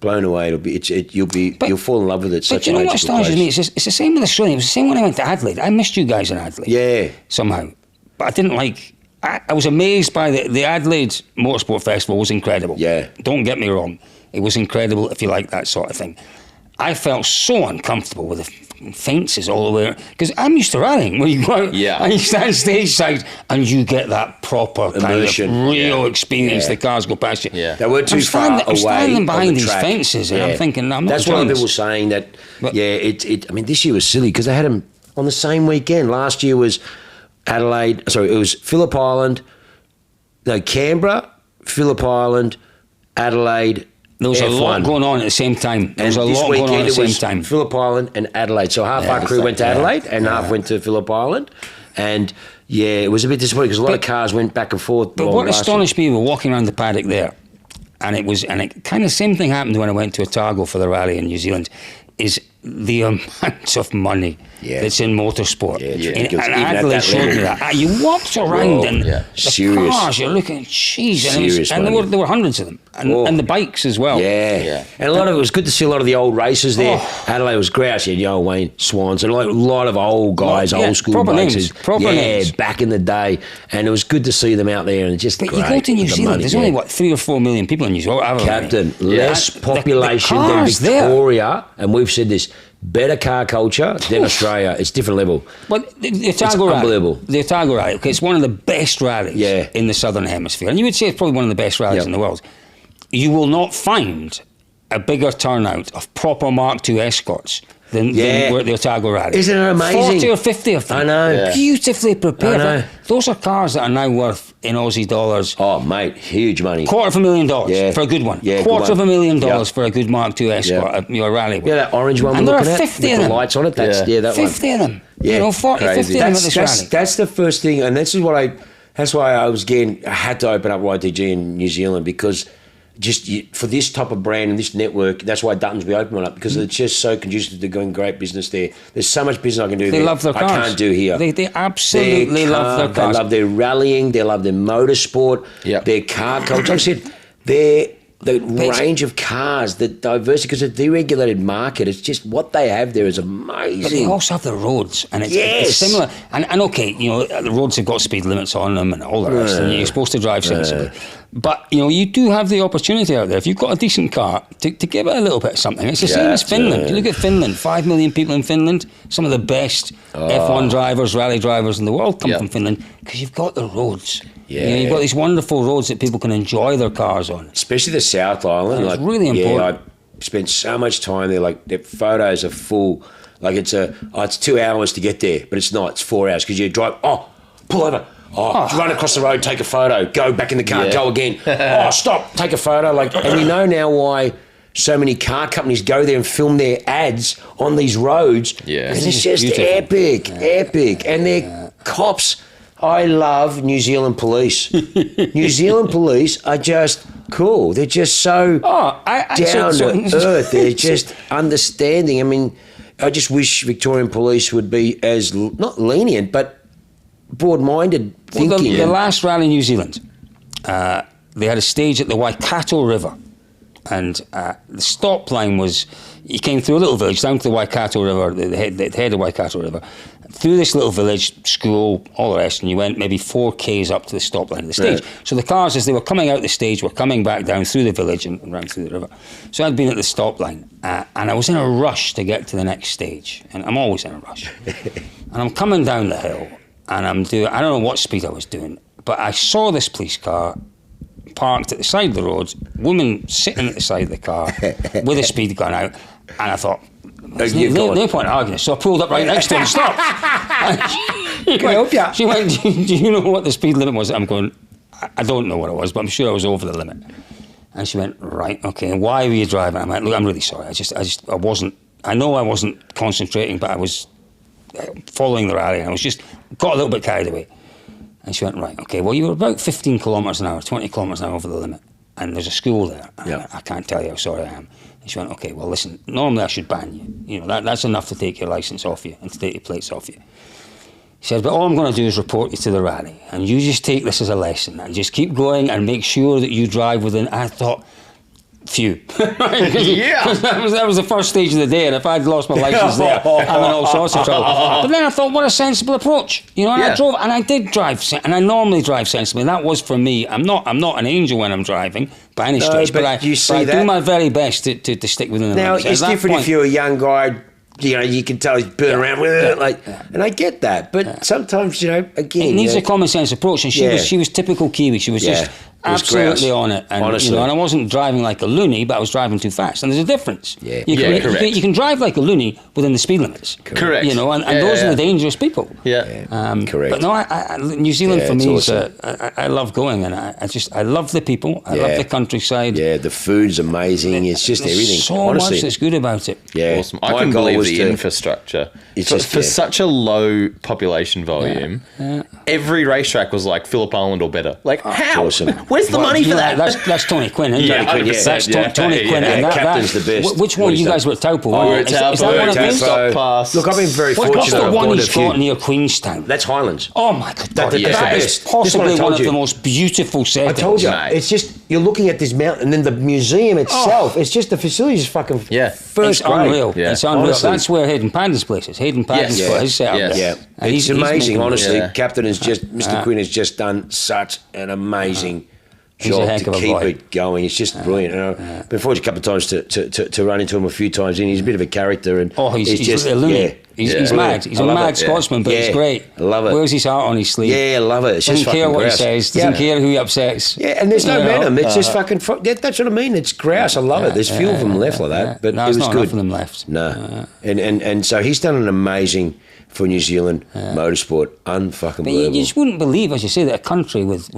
blown away. You'll fall in love with it. But you know what astonishes me? It's the same with Australia. It was the same when I went to Adelaide. I missed you guys in Adelaide. Yeah. Somehow. but I didn't like. I was amazed by the Adelaide Motorsport Festival was incredible. Yeah. Don't get me wrong, it was incredible if you like that sort of thing. I felt so uncomfortable with the fences all the way, because I'm used to rallying where you go out and you stand stage side and you get that proper immersion, kind of real experience. The cars go past you. Yeah. They were too far away. I'm standing behind these track. fences and I'm thinking, I'm not That's why people were saying that. But, I mean, this year was silly because they had them on the same weekend. Last year was Adelaide. Sorry, it was Phillip Island. No, Canberra, Phillip Island, Adelaide. There was a lot going on at the same time. There was a lot going on at the same time. Phillip Island and Adelaide. So half our crew went to Adelaide and half went to Phillip Island. And it was a bit disappointing because a lot of cars went back and forth. But what astonished me, we were walking around the paddock there, and it kind of same thing happened when I went to Otago for the rally in New Zealand, is the amount of money that's in motorsport. And Adelaide showed me that. You walked around and the cars, you're looking, jeez, and there were hundreds of them. And the bikes as well. And a lot of it was good to see a lot of the old racers there. Adelaide was great. You had Wayne Swans and a lot of old guys, old school proper bikes. Proper names. Back in the day. And it was good to see them out there. And just but you go to New Zealand, there's only 3 or 4 million people in New Zealand. Captain, less population than Victoria, and we've said this. Better car culture than Australia. It's different level. But the Otago Rally, unbelievable. The Otago Rally, okay, it's one of the best rallies in the Southern Hemisphere. And you would say it's probably one of the best rallies in the world. You will not find a bigger turnout of proper Mark II escorts than the Otago Rally. Isn't it amazing? 40 or 50 of them. I know. Yeah. Beautifully prepared. I know. Those are cars that are now worth, in Aussie dollars... Oh, mate, huge money. $250,000 for a good one. $250,000 for a good Mark II escort, your rally one. Yeah, that orange one and we're looking at. 50 with of them. The lights on it. That's, that 50 one. of them. Yeah. 40, 50 of them at this rally. That's the first thing, and this is what that's why I had to open up YTG in New Zealand, because for this type of brand and this network, that's why Dutton's we open one up, because it's just so conducive to doing great business there. There's so much business I can do there. They love their cars. I can't do here. They absolutely love their cars. They love their rallying. They love their motorsport. Their car culture. Like I said, the range of cars, the diversity, because it's a deregulated market. It's just what they have there is amazing. But they also have the roads, and it's similar. And okay, the roads have got speed limits on them and all the rest, and you're supposed to drive sensibly. But you do have the opportunity out there, if you've got a decent car, to give it a little bit of something. It's the same as Finland. You look at Finland, 5 million people in Finland. Some of the best F1 drivers, rally drivers in the world come from Finland, because you've got the roads. You've got these wonderful roads that people can enjoy their cars on. Especially the South Island. It's really important. I spent so much time there. Like, their photos are full. Like, it's 2 hours to get there, but it's not. It's 4 hours, because you drive, pull over. Run across the road, take a photo, go back in the car, go again. Stop, take a photo. And you know now why so many car companies go there and film their ads on these roads. Because it's just epic. And their cops, I love New Zealand police. New Zealand police are just cool. They're just so down to earth. They're just understanding. I mean, I just wish Victorian police would be as, not lenient, but broad-minded thinking. Well, the last rally in New Zealand, they had a stage at the Waikato River, and the stop line was, you came through a little village down to the Waikato River, the head of Waikato River, through this little village, school, all the rest, and you went maybe 4 k's up to the stop line of the stage. So the cars, as they were coming out the stage, were coming back down through the village and round through the river. So I'd been at the stop line, and I was in a rush to get to the next stage, and I'm always in a rush. And I'm coming down the hill, and I'm doing, I don't know what speed I was doing, but I saw this police car parked at the side of the road, woman sitting at the side of the car with a speed gun out, and I thought, there's no point in arguing. So I pulled up right next to her and stopped. She went, do you know what the speed limit was? I'm going, I don't know what it was, but I'm sure I was over the limit. And she went, right, okay, and why were you driving? I went, look, I'm really sorry. I wasn't, I know I wasn't concentrating, but I was following the rally, and I was just, got a little bit carried away. And she went, right, okay, well, you were about 15 kilometres an hour, 20 kilometres an hour over the limit, and there's a school there. I can't tell you how sorry I am. And she went, okay, well, listen, normally I should ban you. That's enough to take your licence off you and to take your plates off you. She said, but all I'm going to do is report you to the rally, and you just take this as a lesson and just keep going and make sure that you drive within. I thought, few. Yeah. that was the first stage of the day, and if I'd lost my license there, I'm in all sorts of trouble. But then I thought, what a sensible approach, you know. And I did drive, and I normally drive sensibly. And that was for me. I'm not an angel when I'm driving by any stretch, but I do my very best to stick within the limits. Now it's different if you're a young guy. You know, you can tell he's burning around with it, and I get that. But sometimes, again, it needs a common sense approach. And she was typical Kiwi. She was just absolutely on it. And, honestly. And I wasn't driving like a loony, but I was driving too fast. And there's a difference. Yeah, correct. You can drive like a loony within the speed limits. Correct. You know, and those are the dangerous people. Yeah. Correct. But no, New Zealand for me is I love going, and I love the people. I love the countryside. Yeah, the food's amazing. It's just everything. So honestly. much that's good about it. Yeah, Awesome. I can believe the infrastructure. For such a low population volume, every racetrack was like Phillip Island or better. Like, how? Awesome. Where's the money for that? That's Tony Quinn, isn't it? Yeah, 100%. That's Tony Quinn. Yeah, And captain's the best. Which one? You guys were at Taupo. Is that one of them? Look, I've been very What's fortunate. the I've one gone to he's a few. got near Queenstown? That's Highlands. Oh my God! That's the That is best. possibly This one of you. the most beautiful settings. I told you, Mate. it's just you're looking at this mountain, and then the museum itself. It's just the facilities is fucking first It's grade. unreal. Yeah. It's unreal. Honestly. That's where Hayden Panden's place is. Hayden Panden's place set up there. Yeah, And it's he's amazing. making- Honestly, Yeah. Captain has Mr. Quinn has just done such an amazing He's a job heck to of a keep boy. it going. It's just brilliant. I've been fortunate a couple of times to run into him a few times, and he's a bit of a character. And he's just a loony. He's brilliant. mad. He's I a love mad it. Scotsman, but he's great. I love it. Wears his heart on his sleeve. Yeah, I love it. It's just Doesn't care fucking what grouse. he says. Doesn't care who he upsets. Yeah, and there's no You know? venom. It's just fucking. That's what I mean. It's grouse. I love it. There's few of them left like that, but No, it was there's not good. enough of them left. No, and so he's done an amazing for New Zealand motorsport. Unfucking But believable. you just wouldn't believe, as you say, that a country with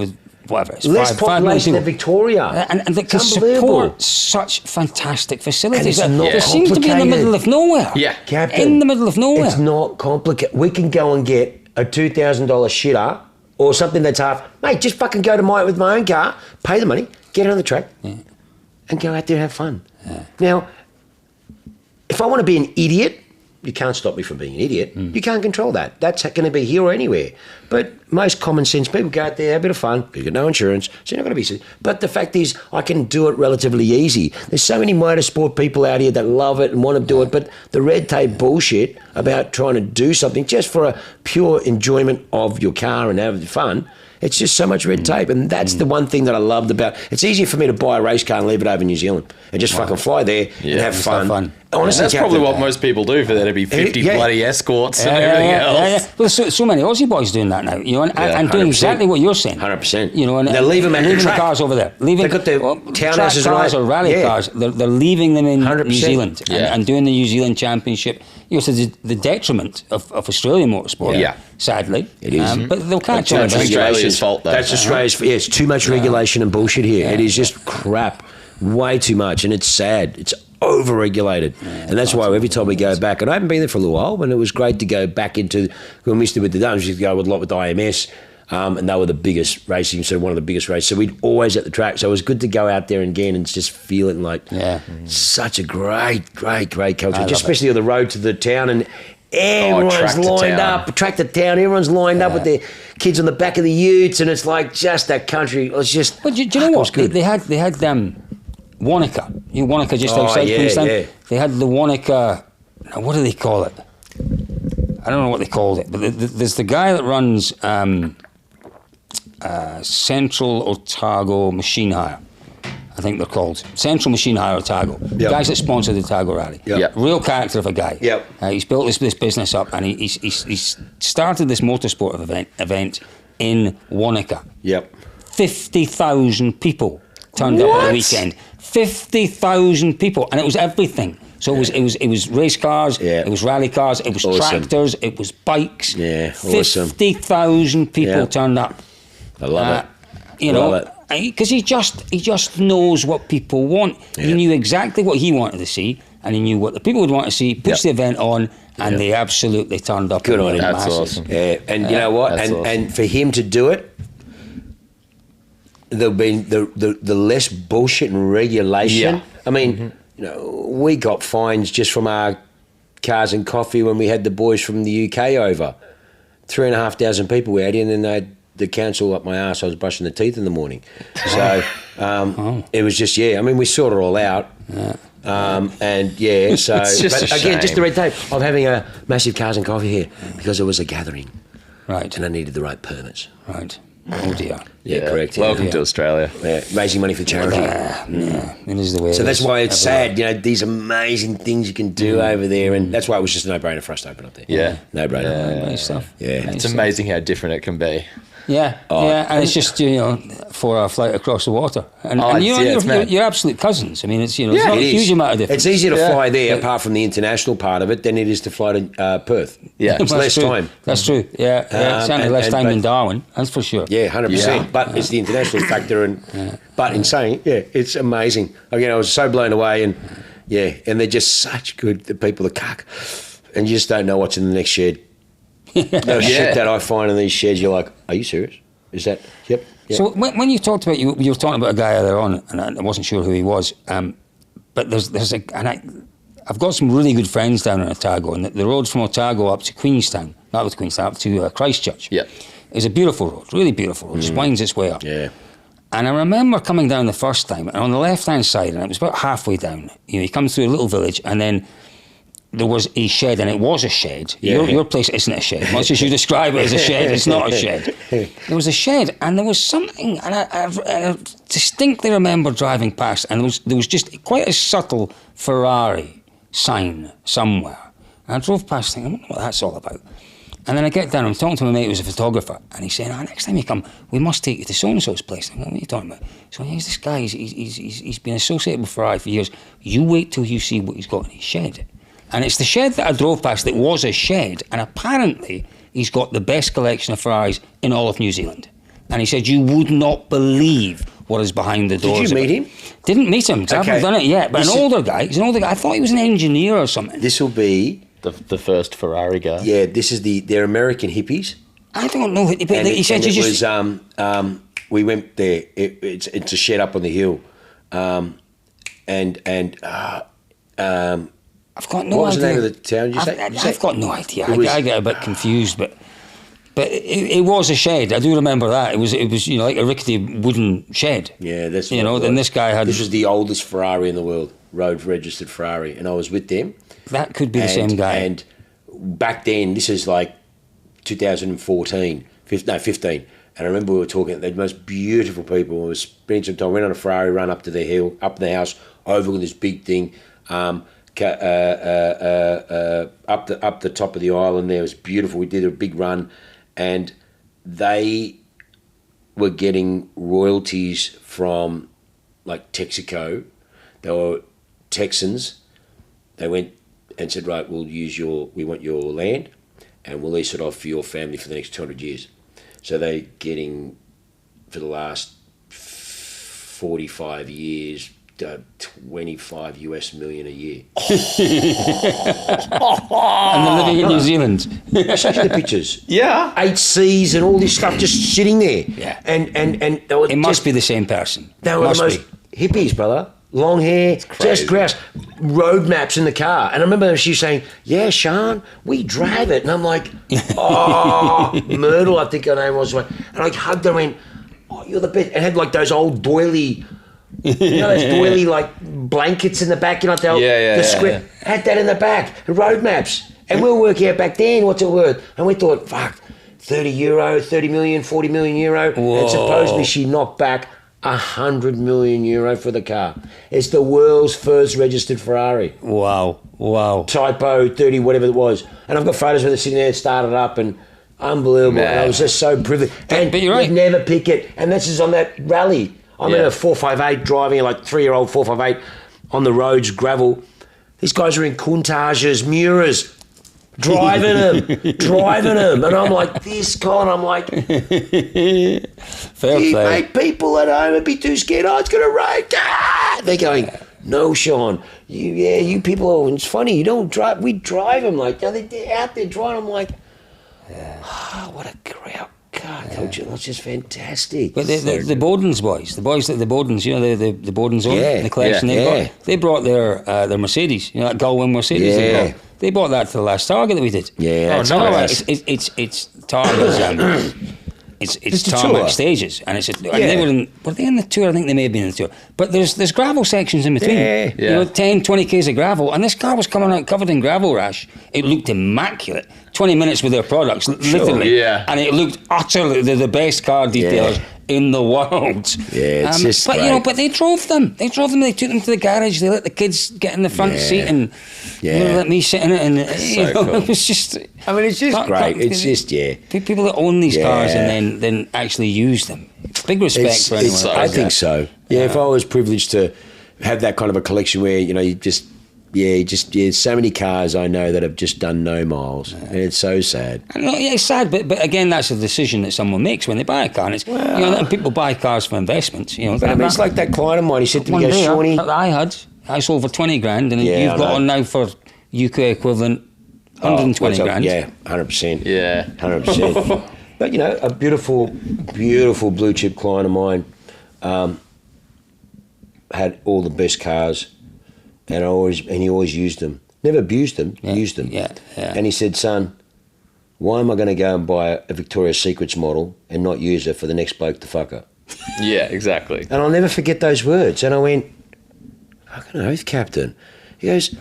whatever, it's Less 5 million population than people. Victoria. And that can It's unbelievable. support such fantastic facilities. And it's not They seem to be in the complicated. middle of nowhere. Yeah. Captain, in the middle of nowhere. It's not complicated. We can go and get a $2,000 shitter or something that's half. Mate, just fucking go to with my own car, pay the money, get on the track, and go out there and have fun. Now, if I want to be an idiot, you can't stop me from being an idiot. You can't control that. That's going to be here or anywhere. But most common sense people go out there, have a bit of fun. You got no insurance, so you're not going to be. But the fact is, I can do it relatively easy. There's so many motorsport people out here that love it and want to do it, but the red tape bullshit about trying to do something just for a pure enjoyment of your car and having fun. It's just so much red tape, and that's the one thing that I loved about. It's easier for me to buy a race car and leave it over in New Zealand and just fucking fly there and have fun. Honestly, that's probably what most people do for there to be 50 bloody escorts and everything else. Well, there's so many Aussie boys doing that now, you know, and doing 100%. exactly what you're saying. 100%. You know, and they're leaving them at leaving the track. cars over there. Leaving, They've got their townhouses track cars right. or rally cars. They're leaving them in 100%. New Zealand Yeah. and doing the New Zealand Championship. You know, to the detriment of Australian motorsport. Yeah. Sadly, It is. but they'll catch on. That's Australia's fault, though. That's Australia's. Yeah, it's too much regulation and bullshit here. It is just crap, way too much, and it's sad. It's over-regulated, and that's why every time we go back, and I haven't been there for a little while, and it was great to go back into when we used to with the Duns. We used to go a lot with the IMS. And they were the biggest racing, so one of the biggest races. So we'd always at the track. So it was good to go out there again and just feel it like such a great culture. Just especially on the road to the town and everyone's lined up, track to town, everyone's lined up with their kids on the back of the utes, and it's like just that country. It was just. But do you know what? They had Wanaka. You know, Wanaka just outside Queenstown. Yeah. They had the Wanaka. Now, what do they call it? I don't know what they called it, but there's the guy that runs Central Otago Machine Hire. I think they're called Central Machine Hire Otago. The guys that sponsored the Otago Rally. Real character of a guy. He's built this business up, and he's started this motorsport event in Wanaka. 50,000 people turned up at the weekend. 50,000 people, and it was everything. So it was race cars, it was rally cars, it was tractors, it was bikes. 50,000 people turned up. I love it. You know, because he just knows what people want. He knew exactly what he wanted to see, and he knew what the people would want to see. Puts the event on, and they absolutely turned up. Good on him. That's awesome. Yeah, and you know what? And for him to do it, there'll be the less bullshit and regulation. I mean, you know, we got fines just from our cars and coffee when we had the boys from the UK over. 3,500 people we had in, and they had the council up my arse. I was brushing the teeth in the morning. So it was just, I mean, we sort it all out. Yeah. So just but again, just the red tape of having a massive cars and coffee here because it was a gathering. Right. And I needed the right permits. Right. Oh dear. Yeah, correct. Welcome to Australia. Yeah, raising money for charity. It is the way. So that's why it's sad, everywhere. these amazing things you can do over there, and that's why it was just a no-brainer for us to open up there. Yeah. No-brainer. Nice stuff. Yeah. Nice It's stuff. amazing how different it can be. Yeah, and it's just 4-hour flight across the water, and it's mad. you're absolute cousins. I mean, it's it's not a huge amount of difference. It's easier to fly there, apart from the international part of it, than it is to fly to Perth. Yeah. It's less time. That's true. Yeah, certainly less time than Darwin. That's for sure. Yeah, 100%. Yeah. But it's the international factor, but in saying, it's amazing. Again, I was so blown away, and and they're just such the people, the cuck, and you just don't know what's in the next shed. The shit that I find in these sheds, you're like, are you serious? Is that, yep. So when you talked about, you were talking about a guy earlier on, and I wasn't sure who he was, but I've got some really good friends down in Otago, and the road from Otago up to Queenstown, up to Christchurch, is a beautiful road, really beautiful road, just winds its way up. Yeah. And I remember coming down the first time, and on the left-hand side, and it was about halfway down, you come through a little village, and then there was a shed, and it was a shed. Your place isn't a shed. Much as you describe it as a shed, it's not a shed. There was a shed, and there was something, and I distinctly remember driving past, and there was just quite a subtle Ferrari sign somewhere. And I drove past thinking, I wonder what that's all about. And then I get down, I'm talking to my mate who was a photographer, and he's saying, next time you come, we must take you to so-and-so's place. I'm like, what are you talking about? So here's this guy, he's been associated with Ferrari for years. You wait till you see what he's got in his shed. And it's the shed that I drove past that was a shed, and apparently he's got the best collection of Ferraris in all of New Zealand. And he said, you would not believe what is behind the doors. Did you meet him? Didn't meet him, because I haven't done it yet. But he's an older guy. I thought he was an engineer or something. This will be... The first Ferrari guy. Yeah, this is they're American hippies. I don't know. But he said it was, we went there. It's a shed up on the hill. I've got no idea. What was the name of the town? I've got no idea. I get a bit confused, but it was a shed. I do remember that. It was like a rickety wooden shed. Yeah, that's and this guy had. This was the oldest Ferrari in the world, road registered Ferrari, and I was with them. That could be the same guy. And back then, this is like 2014, 15. And I remember we were talking. They're the most beautiful people. We were spending some time. Went on a Ferrari run up to the hill, up the house, overlooking this big thing. Up the top of the island there. It was beautiful. We did a big run, and they were getting royalties from like Texaco. They were Texans. They went and said, right, we want your land, and we'll lease it off for your family for the next 200 years. So they're getting, for the last 45 years, $25 million a year. And they're living in New Zealand. I showed you the pictures. Yeah. 8 Cs and all this stuff just sitting there. Yeah. And they were It must be the same person. They were the most hippies, brother. Long hair, just grouse, road maps in the car. And I remember she saying, yeah, Sean, we drive it. And I'm like, Myrtle, I think her name was. And I hugged her and went, oh, you're the best. And had like those old doily, those doily like blankets in the back, the script. Had that in the back, the road maps. And we were working out back then, what's it worth? And we thought, fuck, €30, 30 million, 40 million euro. Whoa. And supposedly she knocked back €100 million for the car. It's the world's first registered Ferrari. Wow. Typo 30, whatever it was. And I've got photos with it sitting there, started up, and unbelievable. And I was just so privileged. And but you're right. We'd never pick it. And this is on that rally. I'm in a 458 driving, like 3-year-old 458 on the roads, gravel. These guys are in Countages, Muras, driving them. And I'm like, Colin, I'm like, fair play. Mate, people at home would be too scared. Oh, it's going to rain. Ah! They're going, no, Sean. You people, it's funny. You don't drive. We drive them. Like, they're out there driving. I'm like, what a great car culture. That's just fantastic. But the Bowden's boys, the Bowdens, the Bowdens own, the collection they brought their Mercedes, that Gullwing Mercedes. They bought that to the last Target that we did. Yeah, It's Target's it's tarmac stages, and it's. Were they in the Tour? I think they may have been in the Tour. But there's gravel sections in between. Yeah. You know, 10, 20 k's of gravel, and this car was coming out covered in gravel rash. It looked immaculate. 20 minutes with their products, literally, and it looked utterly the best car detailers in the world. Yeah, it's just but great. you know, but they drove them. They took them to the garage. They let the kids get in the front seat, and they let me sit in it. And cool. it was just. I mean, it's just great. It's just people that own these cars and then actually use them. Big respect for anyone. I think so. Yeah, if I was privileged to have that kind of a collection where you just so many cars I know that have just done no miles, and it's so sad. It's sad, but again, that's a decision that someone makes when they buy a car. And it's and people buy cars for investments. You know, but I mean, it's like that client of mine. He said to me, "Shawnee, I sold for 20 grand, and you've got on now for UK equivalent 120 grand." Yeah, 100%. Yeah, 100%. But you know, a beautiful blue chip client of mine had all the best cars. And he always used them. Never abused them, used them. Yeah. And he said, son, why am I going to go and buy a Victoria's Secrets model and not use her for the next bloke to fuck her? Yeah, exactly. And I'll never forget those words. And I went, fucking oath, Captain. He goes,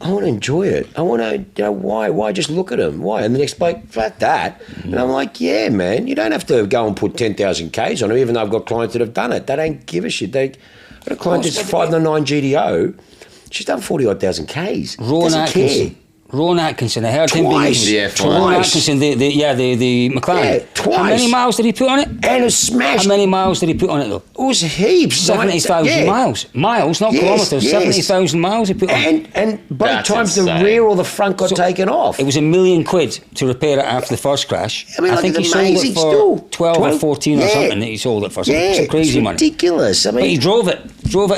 I want to enjoy it. I want to, why just look at them? Why? And the next bloke, fuck that. And I'm like, yeah, man, you don't have to go and put 10,000 Ks on them, even though I've got clients that have done it. They don't give a shit. I've got a client that's 599 GDO. She's done 40,000 Ks. Rowan Atkinson, I heard twice. him being... Rowan Atkinson, the McLaren. Yeah, twice. How many miles did he put on it? And a smash. How many miles did he put on it, though? It was heaps. 70,000 miles. Miles, not kilometres. 70,000 miles he put on it. And both times the rear or the front got taken off. It was $1 million to repair it after the first crash. I mean, I think he sold it for 12 or 14 or something. He sold it for some crazy money. Ridiculous. I mean, but he drove it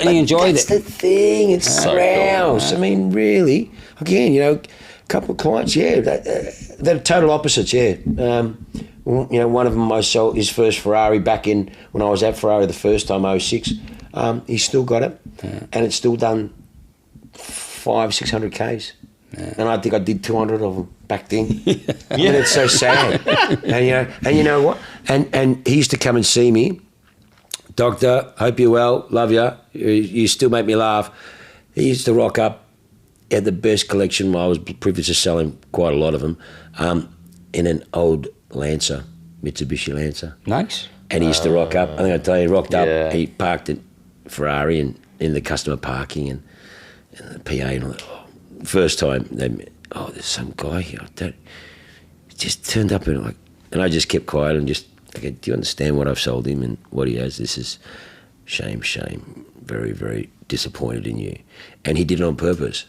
and he enjoyed that's it. That's the thing. It's so rouse. Cool. I mean, really. Again, you know, a couple of clients, they're total opposites, one of them I sold his first Ferrari back in when I was at Ferrari the first time, 06. He's still got it, and it's still done 500-600 Ks. Yeah. And I think I did 200 of them back then. I mean, it's so sad. and you know what? And he used to come and see me. Doctor, hope you're well, love you. You still make me laugh. He used to rock up. He had the best collection. I was privileged to sell him quite a lot of them in an old Lancer, Mitsubishi Lancer. Nice. And he used to rock up. I think I tell you, he rocked up. He parked at Ferrari and in the customer parking and the PA and all that. First time they met, there's some guy here. He just turned up and I just kept quiet and just, okay, do you understand what I've sold him and what he has? This is shame. Very, very disappointed in you. And he did it on purpose.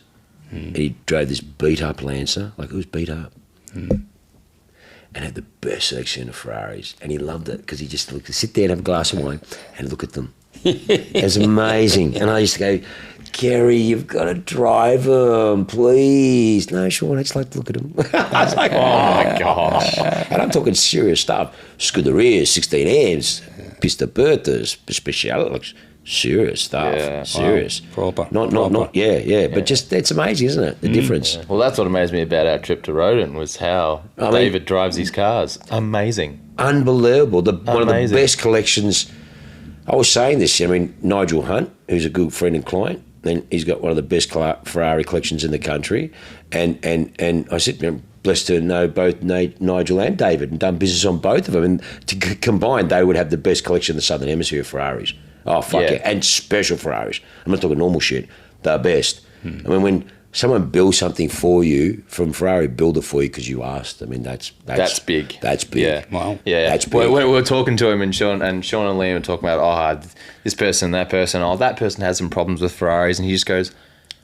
And he drove this beat-up Lancer, like it was beat up, and had the best selection of Ferraris. And he loved it because he just looked, sit there and have a glass of wine and look at them. It was amazing. And I used to go, Gary, you've got to drive them, please. No, Sean, I just like to look at them. I was like, oh my gosh. And I'm talking serious stuff. Scuderias, 16 amps, Pista Bertas, Special. Serious stuff, serious, proper, not. But just it's amazing, isn't it? The difference. Yeah. Well, that's what amazed me about our trip to Rodin was how David drives his cars. Amazing, unbelievable. One of the best collections. I was saying this. I mean, Nigel Hunt, who's a good friend and client, and he's got one of the best Ferrari collections in the country. And I said, I'm blessed to know both Nigel and David, and done business on both of them. And combined, they would have the best collection in the Southern Hemisphere of Ferraris. Oh, fuck yeah. And special Ferraris. I'm not talking normal shit. They're best. I mean, when someone builds something for you from Ferrari, build it for you because you asked. I mean, that's big. That's big. Yeah. Wow. Yeah. That's big. We were talking to him and Sean and Liam were talking about, this person, that person. That person has some problems with Ferraris. And he just goes,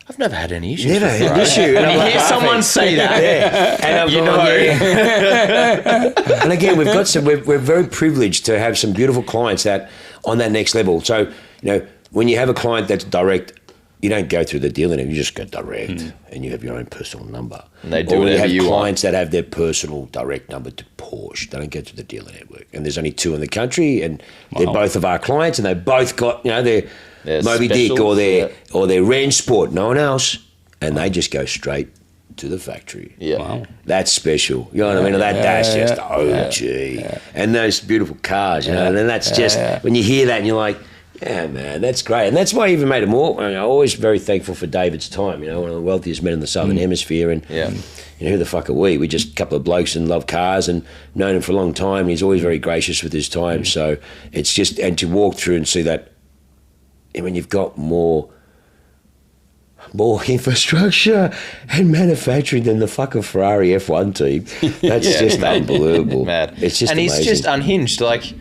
I've never had any issues. Never had an issue. And you hear someone say that. And and again, we're very privileged to have some beautiful clients that on that next level. So, when you have a client that's direct, you don't go through the dealer, you just go direct and you have your own personal number. And they do whatever you want. We have clients that have their personal direct number to Porsche. They don't go through the dealer network. And there's only 2 in the country and they're both of our clients and they both got, their Moby Dick or their Range Sport, no one else. And they just go straight to the factory. Yeah. Wow. That's special. You know what I mean? That's just OG. Yeah. And those beautiful cars, you know, and then that's just, when you hear that and you're like, yeah, man, that's great. And that's why I even made it more, I'm always very thankful for David's time, you know, one of the wealthiest men in the Southern Hemisphere. And, you know, who the fuck are we? We're just a couple of blokes and love cars and known him for a long time. He's always very gracious with his time. So it's just, and to walk through and see that, and when you've got more infrastructure and manufacturing than the fucking Ferrari F1 team, that's just unbelievable. Mad. It's just amazing. He's just unhinged. Like,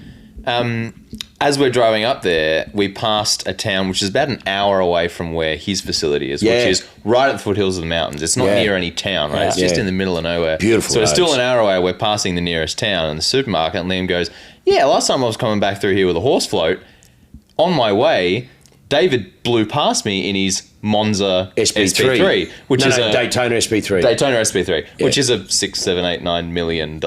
as we're driving up there, we passed a town which is about an hour away from where his facility is, which is right at the foothills of the mountains. It's not near any town, right? It's just in the middle of nowhere. Beautiful. So it's still an hour away. We're passing the nearest town and the supermarket, and Liam goes, yeah, last time I was coming back through here with a horse float, on my way, David blew past me in his Monza SP3, which is a Daytona SP3. Daytona SP3, which is a $6, $7, $8, $9 million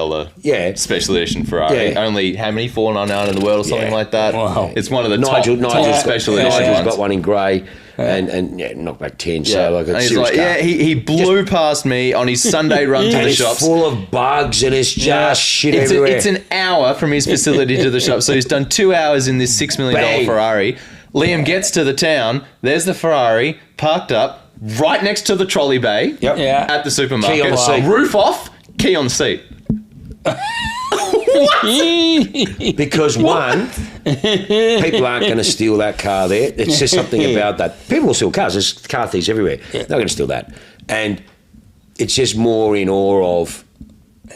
special edition Ferrari. Yeah. Only how many 499 in the world or something like that? Wow. It's one of the Nigel's top special edition Nigel's ones. got one in grey and knockback 10. So like and a he's serious like, car. he blew past me on his Sunday run to and the it's shops. full of bugs and it's just shit everywhere. It's an hour from his facility to the shop, so he's done 2 hours in this $6 million Ferrari. Liam gets to the town. There's the Ferrari parked up right next to the trolley bay at the supermarket. Key on the seat. Roof off, key on seat. Because one, people aren't going to steal that car there. It's just something about that. People will steal cars. There's car thieves everywhere. They're not going to steal that. And it's just more in awe of,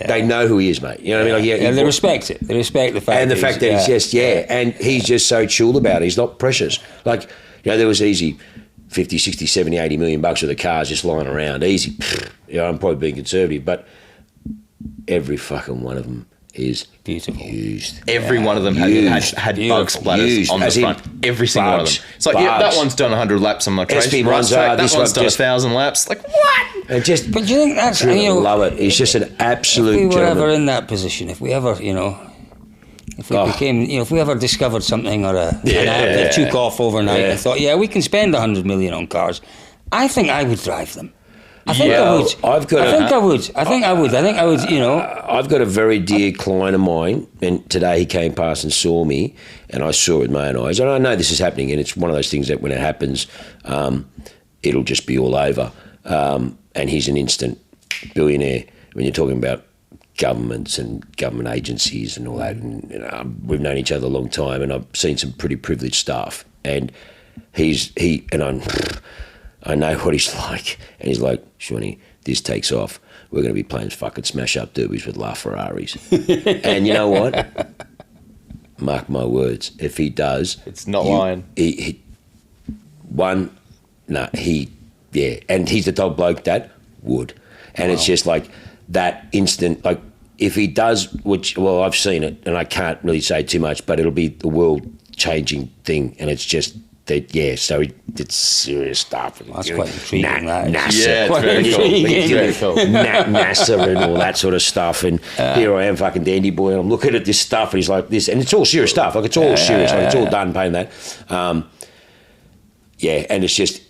they know who he is, mate. You know what I mean? Like, they respect it. They respect the fact and the fact that he's just, and he's just so chilled about it. He's not precious. Like, you know, there was easy 50, 60, 70, 80 million bucks worth of cars just lying around. Easy. You know, I'm probably being conservative, but every fucking one of them is beautiful. Used. Every one of them had bug splatters on the front. Every single one of them. It's like, that one's done 100 laps on my track. That one's done 1,000 laps. Like, what? And just, but do you think that's, love it. He's just an absolute if we were gentleman. ever in that position, if we ever, if we became, if we ever discovered something or an app that took off overnight and thought, we can spend 100 million on cars, I think I would drive them. I think I would. I think I would. I've got a very dear client of mine, and today he came past and saw me, and I saw it with my own eyes. And I know this is happening, and it's one of those things that when it happens, it'll just be all over. And he's an instant billionaire when you're talking about governments and government agencies and all that. And we've known each other a long time, and I've seen some pretty privileged stuff. And I know what he's like. And he's like, Shawnee, this takes off. We're going to be playing fucking smash-up derbies with La Ferraris. And you know what? Mark my words. If he does... It's not lying. And he's the top bloke that would. And it's just like that instant... Like, if he does, I've seen it, and I can't really say too much, but it'll be the world-changing thing. And it's just... so it's serious stuff. That's quite intriguing. NASA, it's very cool. NASA and all that sort of stuff. And here I am, fucking dandy boy, and I'm looking at this stuff, and he's like this, and it's all serious stuff. Like, it's all serious. Like, it's all done, paying that. And it's just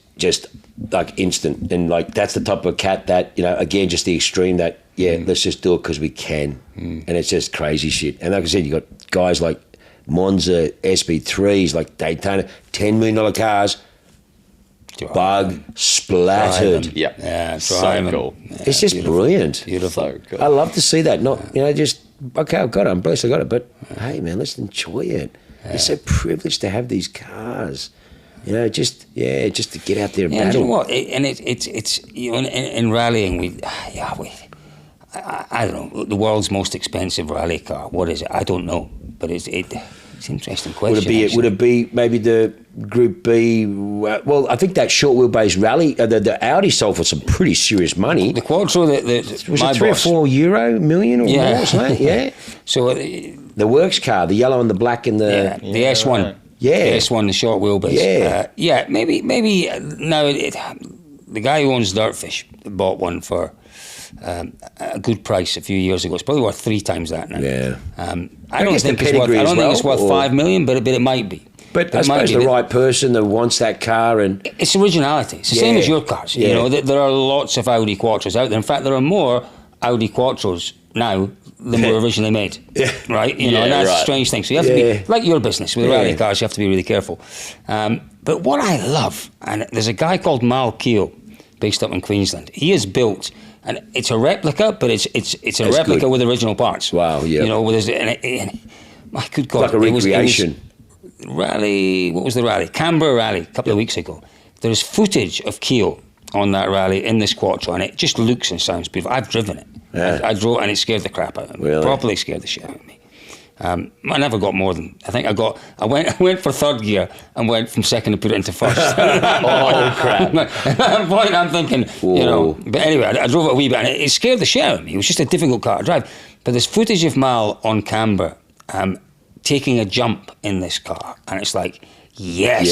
like instant, and like that's the type of cat that, again, just the extreme that let's just do it because we can, and it's just crazy shit. And like I said, you got guys like Monza SP3s, like Daytona, $10 million cars, bug splattered. So cool. It's just brilliant. Beautiful. So cool. I love to see that. Not, just, okay, I've got it, I'm blessed I got it, but hey, man, let's enjoy it. It's so privileged to have these cars. Just to get out there and battle. You know what? It's in rallying, I don't know, the world's most expensive rally car. What is it? I don't know. But it's an interesting question. Would it be maybe the Group B? Well, I think that short wheelbase rally, the Audi sold for some pretty serious money. The Quattro, was it €3 or €4 million or more? Wasn't it? So the works car, the yellow and the black and the S1. The S1, the short wheelbase. Maybe now the guy who owns Dirtfish bought one for a good price a few years ago. It's probably worth 3 times that now. I don't think it's worth 5 million, but it might be. But I suppose the right person that wants that car, and it's originality. It's the same as your cars. You know, there are lots of Audi Quattros out there. In fact, there are more Audi Quattros now than were originally made. Right? You know, and that's a strange thing. So you have to be, like your business with rally cars, you have to be really careful. But what I love, and there's a guy called Mal Keogh, based up in Queensland. He has built, and it's a replica, but it's a replica with original parts. Wow, yeah. You know, my good God, like a recreation. Rally, what was the rally? Canberra rally a couple of weeks ago. There's footage of Keogh on that rally in this Quattro, and it just looks and sounds beautiful. I've driven it. I drove it, and it scared the crap out of me. Really? Properly scared the shit out of me. I never got more than, I think I went for third gear and went from second and put it into first. Oh, crap. At that point, I'm thinking, you know, but anyway, I drove it a wee bit, and it scared the shit out of me. It was just a difficult car to drive. But there's footage of Mal on Canberra taking a jump in this car, and it's like, yes.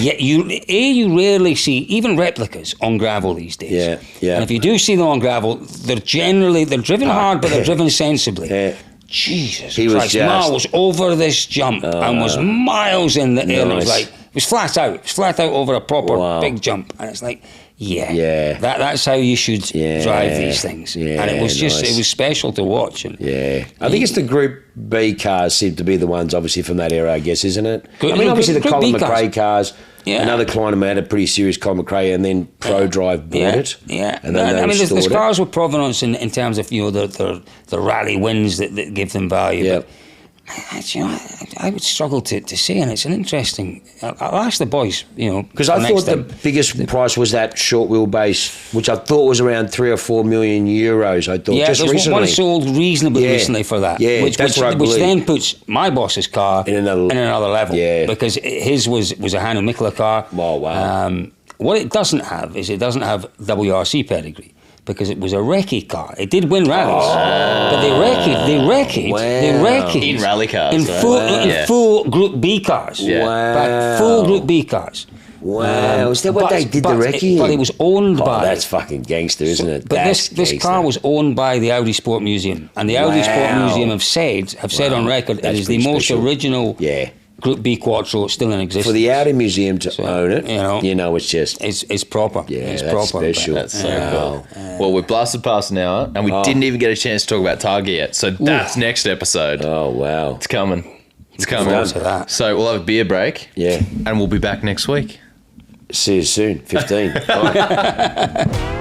Yeah. You rarely see even replicas on gravel these days. Yeah. And if you do see them on gravel, they're driven hard, but they're driven sensibly. Yeah. Jesus Christ, Mal was over this jump and was miles in the air. It was flat out. It was flat out over a proper big jump. And it's like, that's how you should drive these things. Yeah, and it was just, it was special to watch. And I think it's the Group B cars seem to be the ones, obviously, from that era, I guess, isn't it? Obviously the Colin McRae cars. Yeah. Another Klein had a pretty serious Colin McRae, and then ProDrive bought it. Yeah, and then there's cars with provenance in terms of, you know, the rally wins that give them value. Yeah. I would struggle to say, and it's an interesting. I'll ask the boys, you know, because I thought the biggest price was that short wheelbase, which I thought was around 3 or 4 million euros. I thought just recently. One sold reasonably recently for that. Yeah, which then puts my boss's car in another level. Yeah, because his was a Hanno Mikkola car. Oh, wow. What it doesn't have is WRC pedigree, because it was a recce car. It did win rallies, but they recce'd in rally cars, in full Group B cars. Full Group B cars. Wow, is that what they did the recce? But it was owned by. That's fucking gangster, isn't it? But this car was owned by the Audi Sport Museum, and the Audi Sport Museum have said on record it is the most original. Group B Quattro still in existence. For the Audi Museum to own it, you know, it's just... It's proper. Yeah, it's that's proper. Special. That's so cool. Well, we've blasted past an hour, and we didn't even get a chance to talk about Targa yet, so that's next episode. Oh, wow. It's coming. So we'll have a beer break. Yeah. And we'll be back next week. See you soon. 15. Bye.